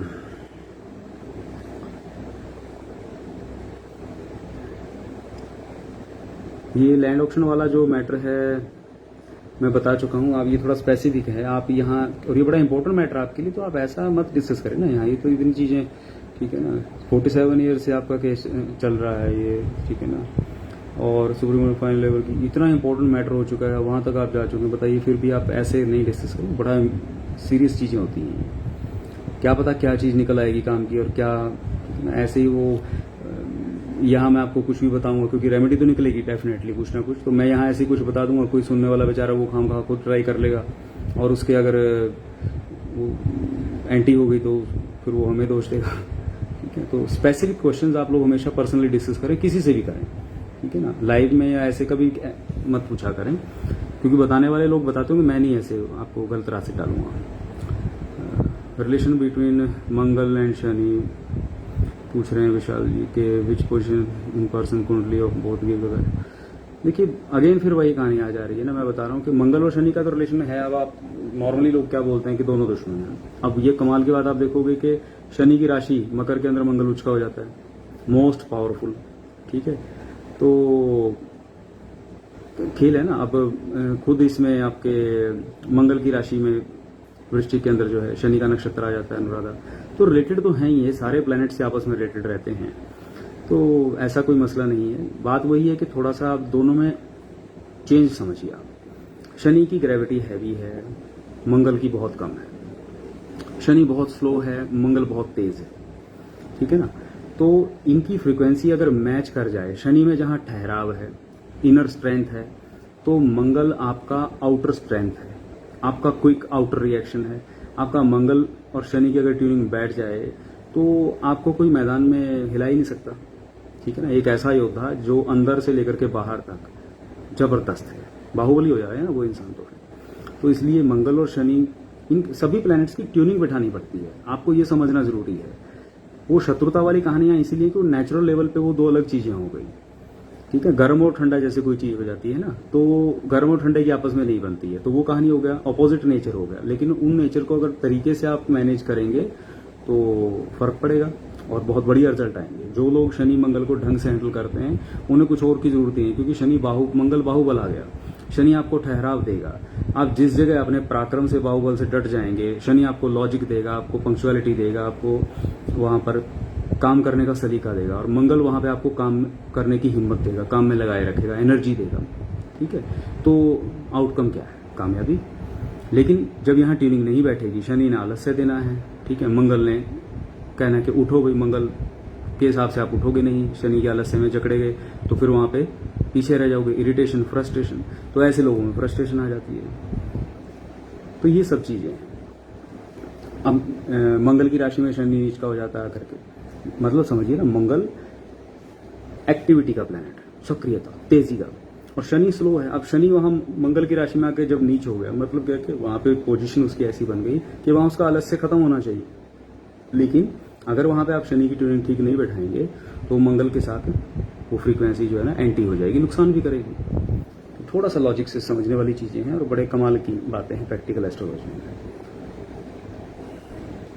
ये लैंड ऑक्शन वाला जो मैटर है मैं बता चुका हूँ। आप ये थोड़ा स्पेसिफिक है, आप यहाँ, और ये बड़ा इंपॉर्टेंट मैटर आपके लिए, तो आप ऐसा मत डिस्कस करें ना यहाँ। ये तो इतनी चीज़ें, ठीक है ना, 47 ईयर से आपका केस चल रहा है ये, ठीक है ना, और सुप्रीम कोर्ट फाइनल लेवल की इतना इंपॉर्टेंट मैटर हो चुका है, वहाँ तक आप जा चुके हैं। बताइए, फिर भी आप ऐसे नहीं डिस्कस करें। बड़ा सीरियस चीज़ें होती हैं, क्या पता क्या चीज़ निकल आएगी काम की, और क्या ऐसे ही वो यहाँ मैं आपको कुछ भी बताऊंगा, क्योंकि रेमेडी तो निकलेगी डेफिनेटली कुछ ना कुछ। तो मैं यहाँ ऐसे ही कुछ बता दूंगा, कोई सुनने वाला बेचारा वो खाम खा खुद ट्राई कर लेगा, और उसके अगर वो एंटी हो गई तो फिर वो हमें दोष देगा, ठीक है। तो स्पेसिफिक क्वेश्चंस आप लोग हमेशा पर्सनली डिस्कस करें, किसी से भी करें, ठीक है ना। लाइव में या ऐसे कभी मत पूछा करें, क्योंकि बताने वाले लोग बताते होंगे, मैं नहीं ऐसे आपको गलत रास्ते डालूंगा। Relation between Mangal and Shani पूछ रहे हैं विशाल जी के विच पोजिशन इन पर्सन कुंडली ऑफ बोथ गिव वगैरह। देखिए अगेन फिर वही कहानी आ जा रही है ना, मैं बता रहा हूँ कि मंगल और शनि का तो रिलेशन है। अब आप नॉर्मली लोग क्या बोलते हैं कि दोनों दुश्मन हैं। अब ये कमाल की बात आप देखोगे कि शनि की राशि मकर के अंदर मंगल उच्च का हो जाता है, मोस्ट पावरफुल, ठीक है। तो खेल है ना। अब खुद इसमें आपके मंगल की राशि में वृश्चिक के अंदर जो है शनि का नक्षत्र आ जाता है, अनुराधा। तो रिलेटेड तो है ही, ये सारे प्लैनेट से आपस में रिलेटेड रहते हैं, तो ऐसा कोई मसला नहीं है। बात वही है कि थोड़ा सा आप दोनों में चेंज समझिए। आप शनि की ग्रेविटी हैवी है, मंगल की बहुत कम है। शनि बहुत स्लो है, मंगल बहुत तेज है, ठीक है ना। तो इनकी फ्रीक्वेंसी अगर मैच कर जाए, शनि में जहां ठहराव है, इनर स्ट्रेंथ है, तो मंगल आपका आउटर स्ट्रेंथ है, आपका क्विक आउटर रिएक्शन है। आपका मंगल और शनि की अगर ट्यूनिंग बैठ जाए तो आपको कोई मैदान में हिला ही नहीं सकता, ठीक है ना। एक ऐसा योद्धा जो अंदर से लेकर के बाहर तक जबरदस्त है, बाहुबली हो जाए ना वो इंसान तो है। तो इसलिए मंगल और शनि, इन सभी प्लैनेट्स की ट्यूनिंग बैठानी पड़ती है, आपको ये समझना जरूरी है। वो शत्रुता वाली कहानियां इसीलिए कि नेचुरल लेवल पे वो दो अलग चीजें हो गई, ठीक है। गर्म और ठंडा जैसे कोई चीज हो जाती है ना, तो गर्म और ठंडे की आपस में नहीं बनती है, तो वो कहानी हो गया, अपोजिट नेचर हो गया। लेकिन उन नेचर को अगर तरीके से आप मैनेज करेंगे तो फर्क पड़ेगा और बहुत बढ़िया रिजल्ट आएंगे। जो लोग शनि मंगल को ढंग से हैंडल करते हैं उन्हें कुछ और की जरूरत नहीं है, क्योंकि शनि मंगल बाहुबल आ गया। शनि आपको ठहराव देगा, आप जिस जगह अपने पराक्रम से बाहुबल से डट जाएंगे, शनि आपको लॉजिक देगा, आपको पंक्चुअलिटी देगा, आपको वहां पर काम करने का सलीका देगा, और मंगल वहां पे आपको काम करने की हिम्मत देगा, काम में लगाए रखेगा, एनर्जी देगा, ठीक है। तो आउटकम क्या है? कामयाबी। लेकिन जब यहाँ ट्यूनिंग नहीं बैठेगी, शनि ने आलस्य देना है, ठीक है, मंगल ने कहना कि उठो भाई, मंगल के हिसाब से आप उठोगे नहीं, शनि के आलस्य में जकड़े गए तो फिर वहां पे पीछे रह जाओगे, इरिटेशन, फ्रस्ट्रेशन। तो ऐसे लोगों में फ्रस्ट्रेशन आ जाती है। तो ये सब चीजें, अब मंगल की राशि में शनि नीच का हो जाता है करके, मतलब समझिए ना, मंगल एक्टिविटी का प्लैनेट है, सक्रियता, तेजी का, और शनि स्लो है। अब शनि वहां मंगल की राशि में आके जब नीच हो गया, मतलब क्या कि वहां पे पोजीशन उसकी ऐसी बन गई कि वहां उसका आलस्य खत्म होना चाहिए। लेकिन अगर वहां पे आप शनि की ट्यूनिंग ठीक नहीं बैठाएंगे तो मंगल के साथ वो फ्रीक्वेंसी जो है ना एंटी हो जाएगी, नुकसान भी करेगी। तो थोड़ा सा लॉजिक से समझने वाली चीजें हैं, और बड़े कमाल की बातें हैं प्रैक्टिकल एस्ट्रोलॉजी में।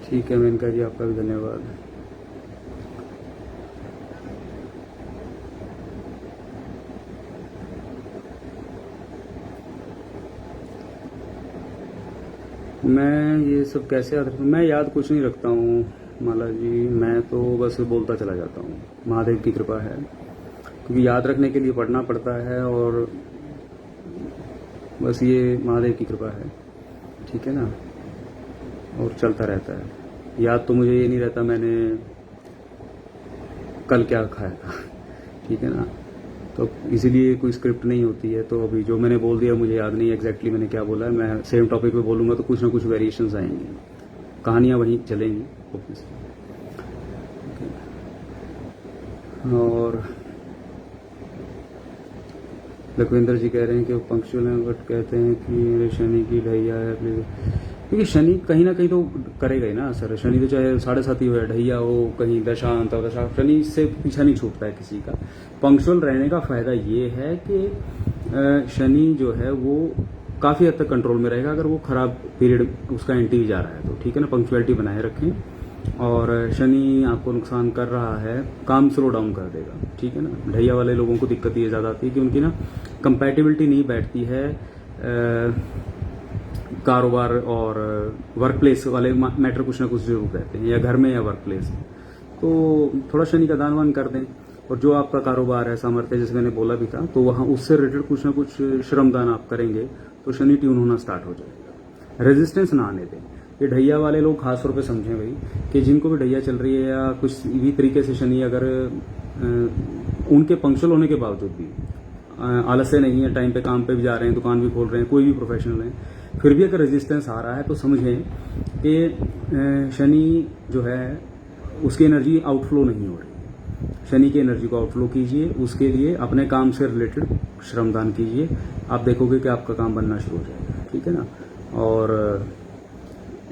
ठीक है मेनका जी, आपका भी धन्यवाद। मैं ये सब कैसे याद रखूं? मैं याद कुछ नहीं रखता हूँ माला जी, मैं तो बस बोलता चला जाता हूँ। महादेव की कृपा है, क्योंकि याद रखने के लिए पढ़ना पड़ता है, और बस ये महादेव की कृपा है, ठीक है ना, और चलता रहता है। याद तो मुझे ये नहीं रहता मैंने कल क्या खाया था, ठीक है ना, तो इसीलिए कोई स्क्रिप्ट नहीं होती है। तो अभी जो मैंने बोल दिया मुझे याद नहीं एग्जैक्टली मैंने क्या बोला है। मैं सेम टॉपिक पे बोलूंगा तो कुछ ना कुछ वेरिएशंस आएंगे, कहानियां वहीं चलेंगी। और लखविंदर जी कह रहे हैं कि वो पंक्चुअल हैं, बट कहते हैं कि मेरे शनि की ढैया है, प्लीज क्योंकि शनि कहीं ना कहीं तो करेगा ही ना सर। शनि तो चाहे 7.5 हो या ढैया हो, कहीं दशा अंतर्दशा, शनि से पीछा नहीं छूटता है किसी का। पंक्चुअल रहने का फायदा ये है कि शनि जो है वो काफ़ी हद तक कंट्रोल में रहेगा अगर वो खराब पीरियड उसका एंटी जा रहा है तो, ठीक है ना। पंक्चुअलिटी बनाए रखें। और शनि आपको नुकसान कर रहा है, काम स्लो डाउन कर देगा, ठीक है ना। ढैया वाले लोगों को दिक्कत ये ज़्यादा आती है कि उनकी ना कंपैटिबिलिटी नहीं बैठती है कारोबार और वर्क प्लेस वाले मैटर कुछ ना कुछ जरूर रहते हैं, या घर में या वर्क प्लेस में। तो थोड़ा शनि का दान वान कर दें। और जो आपका कारोबार है, सामर्थ्य, जैसे मैंने बोला भी था, तो वहाँ उससे रिलेटेड कुछ ना कुछ श्रम दान आप करेंगे तो शनि ट्यून होना स्टार्ट हो जाएगा। रेजिस्टेंस ना आने दें। ये ढैया वाले लोग खास तौर पे समझें भाई कि जिनको भी ढैया चल रही है या कुछ भी तरीके से शनि अगर उनके पंक्चुअल होने के बावजूद भी आलस्य नहीं है, टाइम पे काम पे भी जा रहे हैं, दुकान भी खोल रहे हैं, कोई भी प्रोफेशनल है, फिर भी अगर रेजिस्टेंस आ रहा है तो समझें कि शनि जो है उसकी एनर्जी आउटफ्लो नहीं हो रही। शनि की एनर्जी को आउटफ्लो कीजिए, उसके लिए अपने काम से रिलेटेड श्रमदान कीजिए, आप देखोगे कि आपका काम बनना शुरू हो जाएगा, ठीक है ना। और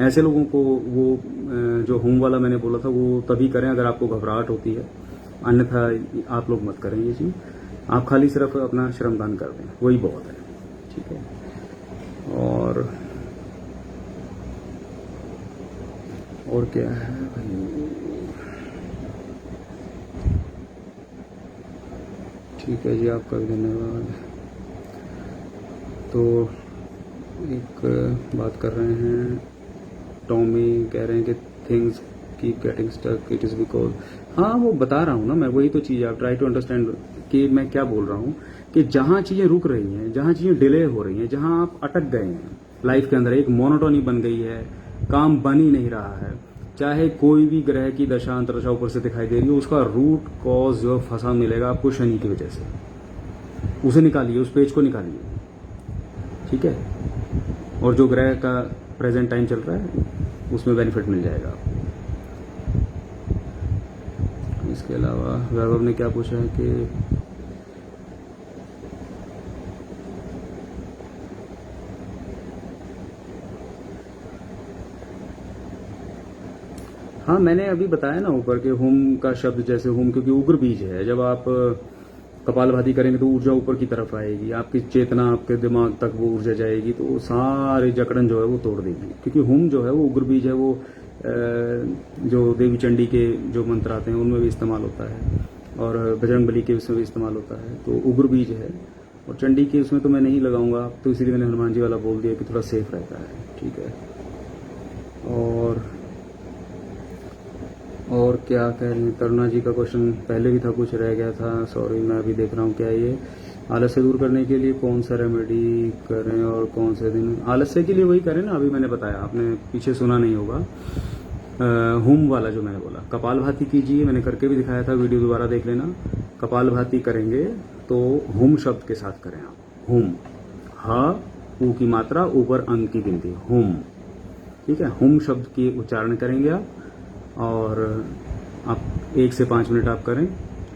ऐसे लोगों को वो जो होम वाला मैंने बोला था वो तभी करें अगर आपको घबराहट होती है, अन्यथा आप लोग मत करें ये चीज़। आप खाली सिर्फ अपना श्रमदान कर दें, वही बहुत है, ठीक है। और क्या है भाई, ठीक है जी, आपका भी धन्यवाद। तो एक बात कर रहे हैं, टॉमी कह रहे हैं कि things keep getting stuck, it is because, हाँ वो बता रहा हूँ ना मैं, वही तो चीज़ आप ट्राई टू अंडरस्टैंड कि मैं क्या बोल रहा हूँ कि जहाँ चीज़ें रुक रही हैं, जहाँ चीज़ें डिले हो रही हैं, जहाँ आप अटक गए हैं लाइफ के अंदर, एक मोनोटोनी बन गई है, काम बन ही नहीं रहा है, चाहे कोई भी ग्रह की दशा अंतरदशा ऊपर से दिखाई दे रही हो, उसका रूट कॉज जो फंसा मिलेगा आपको शनि की वजह से। उसे निकालिए, उस पेज को निकालिए, ठीक है। और जो ग्रह का प्रेजेंट टाइम चल रहा है उसमें बेनिफिट मिल जाएगा आपको। इसके अलावा वैभव ने क्या पूछा है कि हाँ मैंने अभी बताया ना ऊपर के हुम का शब्द, जैसे हुम क्योंकि उग्र बीज है, जब आप कपालभाति करेंगे तो ऊर्जा ऊपर की तरफ आएगी, आपकी चेतना आपके दिमाग तक वो ऊर्जा जाएगी, तो सारे जकड़न जो है वो तोड़ देगी। क्योंकि हुम जो है वो उग्र बीज है, वो जो देवी चंडी के जो मंत्र आते हैं उनमें भी इस्तेमाल होता है, और बजरंगबली के उसमें भी इस्तेमाल होता है, तो उग्र बीज है। और चंडी के उसमें तो मैं नहीं लगाऊंगा, तो इसीलिए मैंने हनुमान जी वाला बोल दिया कि थोड़ा सेफ रहता है, ठीक है। और क्या कह रही हैं, करुणा जी का क्वेश्चन पहले भी था, कुछ रह गया था, सॉरी मैं अभी देख रहा हूँ क्या ये, आलस्य दूर करने के लिए कौन सा रेमेडी करें और कौन से दिन? आलस्य के लिए वही करें ना, अभी मैंने बताया, आपने पीछे सुना नहीं होगा, हुम वाला जो मैंने बोला। कपालभाति कीजिए, मैंने करके भी दिखाया था, वीडियो दोबारा देख लेना। कपालभाति करेंगे तो हुम शब्द के साथ करें आप, हुम, ह ऊ की मात्रा ऊपर अंग की गिनती, हुम, ठीक है। हुम शब्द की उच्चारण करेंगे आप, और आप 1 से 5 मिनट आप करें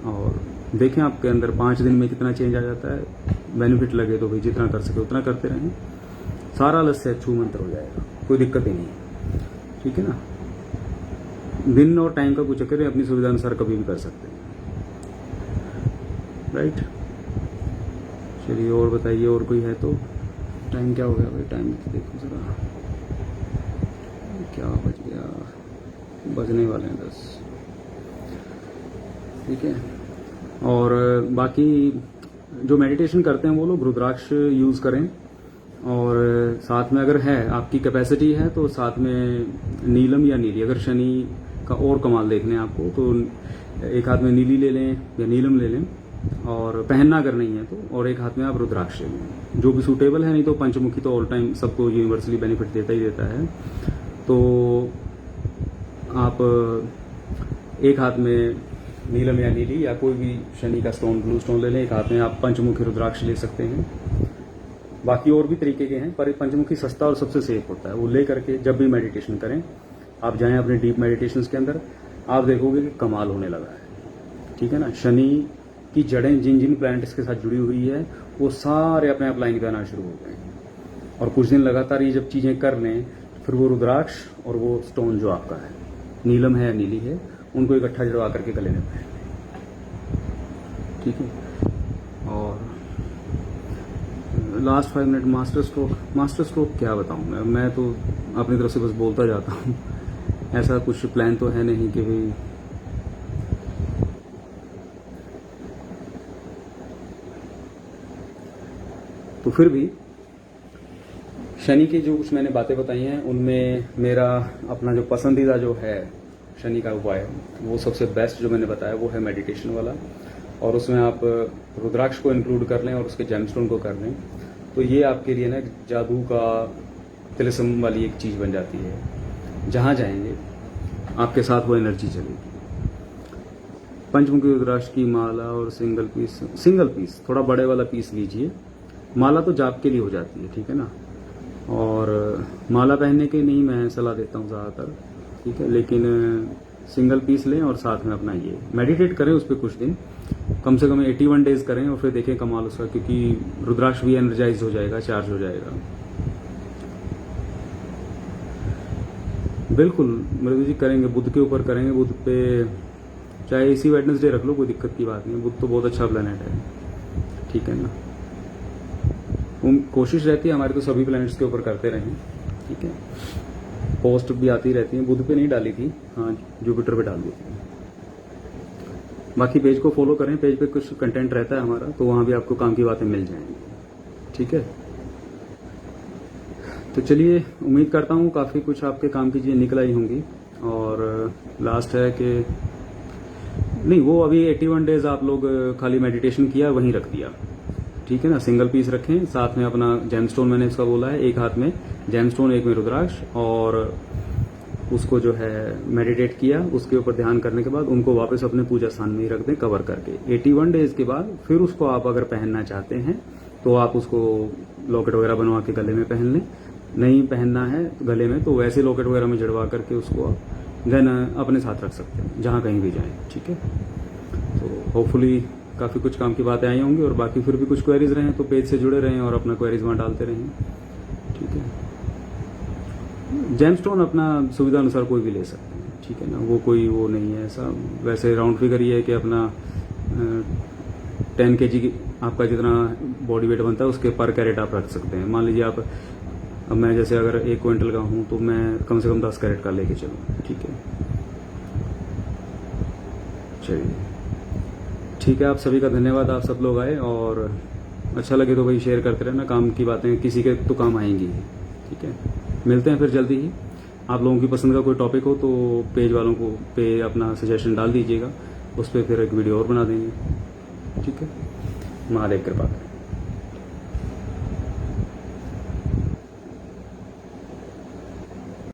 और देखें आपके अंदर 5 दिन में कितना चेंज आ जाता है। बेनिफिट लगे तो भाई जितना कर सके उतना करते रहें, सारा आलस्य छू मंत्र हो जाएगा, कोई दिक्कत ही नहीं है, ठीक है ना। दिन और टाइम का कुछ चक्कर नहीं, अपनी सुविधा अनुसार कभी भी कर सकते हैं, राइट। चलिए और बताइए, और कोई है तो? टाइम क्या हो गया भाई, टाइम देखो जरा, क्या बज गया, बजने वाले हैं 10, ठीक है। और बाकी जो मेडिटेशन करते हैं वो लोग रुद्राक्ष यूज़ करें, और साथ में अगर है आपकी कैपेसिटी है तो साथ में नीलम या नीली, अगर शनि का और कमाल देखने आपको तो एक हाथ में नीली ले लें या नीलम ले लें, और पहनना अगर नहीं है तो, और एक हाथ में आप रुद्राक्ष ले लें, जो भी सूटेबल है। नहीं तो पंचमुखी तो ऑल टाइम सबको यूनिवर्सली बेनिफिट देता ही देता है, तो आप एक हाथ में नीलम या नीली या कोई भी शनि का स्टोन, ब्लू स्टोन ले लें, एक हाथ में आप पंचमुखी रुद्राक्ष ले सकते हैं। बाकी और भी तरीके के हैं, पर पंचमुखी सस्ता और सबसे सेफ होता है, वो ले करके जब भी मेडिटेशन करें आप जाएं अपने डीप मेडिटेशंस के अंदर, आप देखोगे कि कमाल होने लगा है, ठीक है ना। शनि की जड़ें जिन जिन प्लैनेट्स के साथ जुड़ी हुई है वो सारे अपने आप लाइन पे आना शुरू हो गए, और कुछ दिन लगातार ये जब चीज़ें कर लें फिर वो रुद्राक्ष और वो स्टोन जो आपका है, नीलम है या नीली है, उनको इकट्ठा जड़वा करके गले में पहने। ठीक है। और लास्ट 5 मिनट मास्टर स्ट्रोक क्या बताऊं मैं तो अपनी तरफ से बस बोलता जाता हूं। ऐसा कुछ प्लान तो है नहीं कि भाई तो फिर भी शनि की जो कुछ मैंने बातें बताई हैं उनमें मेरा अपना जो पसंदीदा जो है शनि का उपाय, वो सबसे बेस्ट जो मैंने बताया वो है मेडिटेशन वाला। और उसमें आप रुद्राक्ष को इंक्लूड कर लें और उसके जेमस्टोन को कर लें, तो ये आपके लिए ना जादू का तिलिस्म वाली एक चीज बन जाती है। जहां जाएंगे आपके साथ वो एनर्जी चलेगी। पंचमुखी रुद्राक्ष की माला और सिंगल पीस थोड़ा बड़े वाला पीस लीजिए। माला तो जाप के लिए हो जाती है, ठीक है ना। और माला पहनने के नहीं मैं सलाह देता हूँ ज़्यादातर, ठीक है, लेकिन सिंगल पीस लें और साथ में अपना ये मेडिटेट करें उस पर कुछ दिन, कम से कम 81 डेज करें और फिर देखें कमाल उसका, क्योंकि रुद्राक्ष भी एनर्जाइज हो जाएगा, चार्ज हो जाएगा। बिल्कुल मृदु जी करेंगे, बुध के ऊपर करेंगे। बुध पे चाहे इसी वेडनेसडे रख लो, कोई दिक्कत की बात नहीं। बुध तो बहुत अच्छा प्लेनेट है, ठीक है ना। कोशिश रहती है हमारी तो सभी प्लैनेट्स के ऊपर करते रहें, ठीक है। पोस्ट भी आती रहती है, बुध पे नहीं डाली थी, हाँ जुपिटर पे डाल दी थी। बाकी पेज को फॉलो करें, पेज पे कुछ कंटेंट रहता है हमारा, तो वहां भी आपको काम की बातें मिल जाएंगी, ठीक है। तो चलिए, उम्मीद करता हूँ काफ़ी कुछ आपके काम की चीज़ें निकल आई होंगी। और लास्ट है कि नहीं, वो अभी 81 डेज आप लोग खाली मेडिटेशन किया वहीं रख दिया, ठीक है ना। सिंगल पीस रखें, साथ में अपना जेमस्टोन मैंने इसका बोला है, एक हाथ में जेमस्टोन एक में रुद्राक्ष, और उसको जो है मेडिटेट किया, उसके ऊपर ध्यान करने के बाद उनको वापस अपने पूजा स्थान में ही रख दें कवर करके। 81 डेज के बाद फिर उसको आप अगर पहनना चाहते हैं तो आप उसको लॉकेट वगैरह बनवा के गले में पहन लें। नहीं पहनना है गले में तो वैसे लॉकेट वगैरह में जड़वा करके उसको देन अपने साथ रख सकते हैं जहां कहीं भी जाएं, ठीक है। तो होपफुली काफ़ी कुछ काम की बातें आई होंगी। और बाकी फिर भी कुछ क्वेरीज रहें तो पेज से जुड़े रहें और अपना क्वेरीज वहां डालते रहें, ठीक है। जेमस्टोन अपना सुविधा अनुसार कोई भी ले सकते हैं, ठीक है ना। वो कोई वो नहीं है ऐसा। वैसे राउंड फिगर ये है कि अपना 10 kg आपका जितना बॉडी वेट बनता है उसके पर कैरेट आप रख सकते हैं। मान लीजिए आप, अब मैं जैसे अगर 1 क्विंटल का हूं तो मैं कम से कम 10 कैरेट का लेके चलूँ, ठीक है। चलिए ठीक है, आप सभी का धन्यवाद, आप सब लोग आए। और अच्छा लगे तो भाई शेयर करते रहना, काम की बातें किसी के तो काम आएंगी, ठीक है। मिलते हैं फिर जल्दी ही। आप लोगों की पसंद का कोई टॉपिक हो तो पेज वालों को पे अपना सजेशन डाल दीजिएगा, उस पर फिर एक वीडियो और बना देंगे, ठीक है। महादेव कृपा।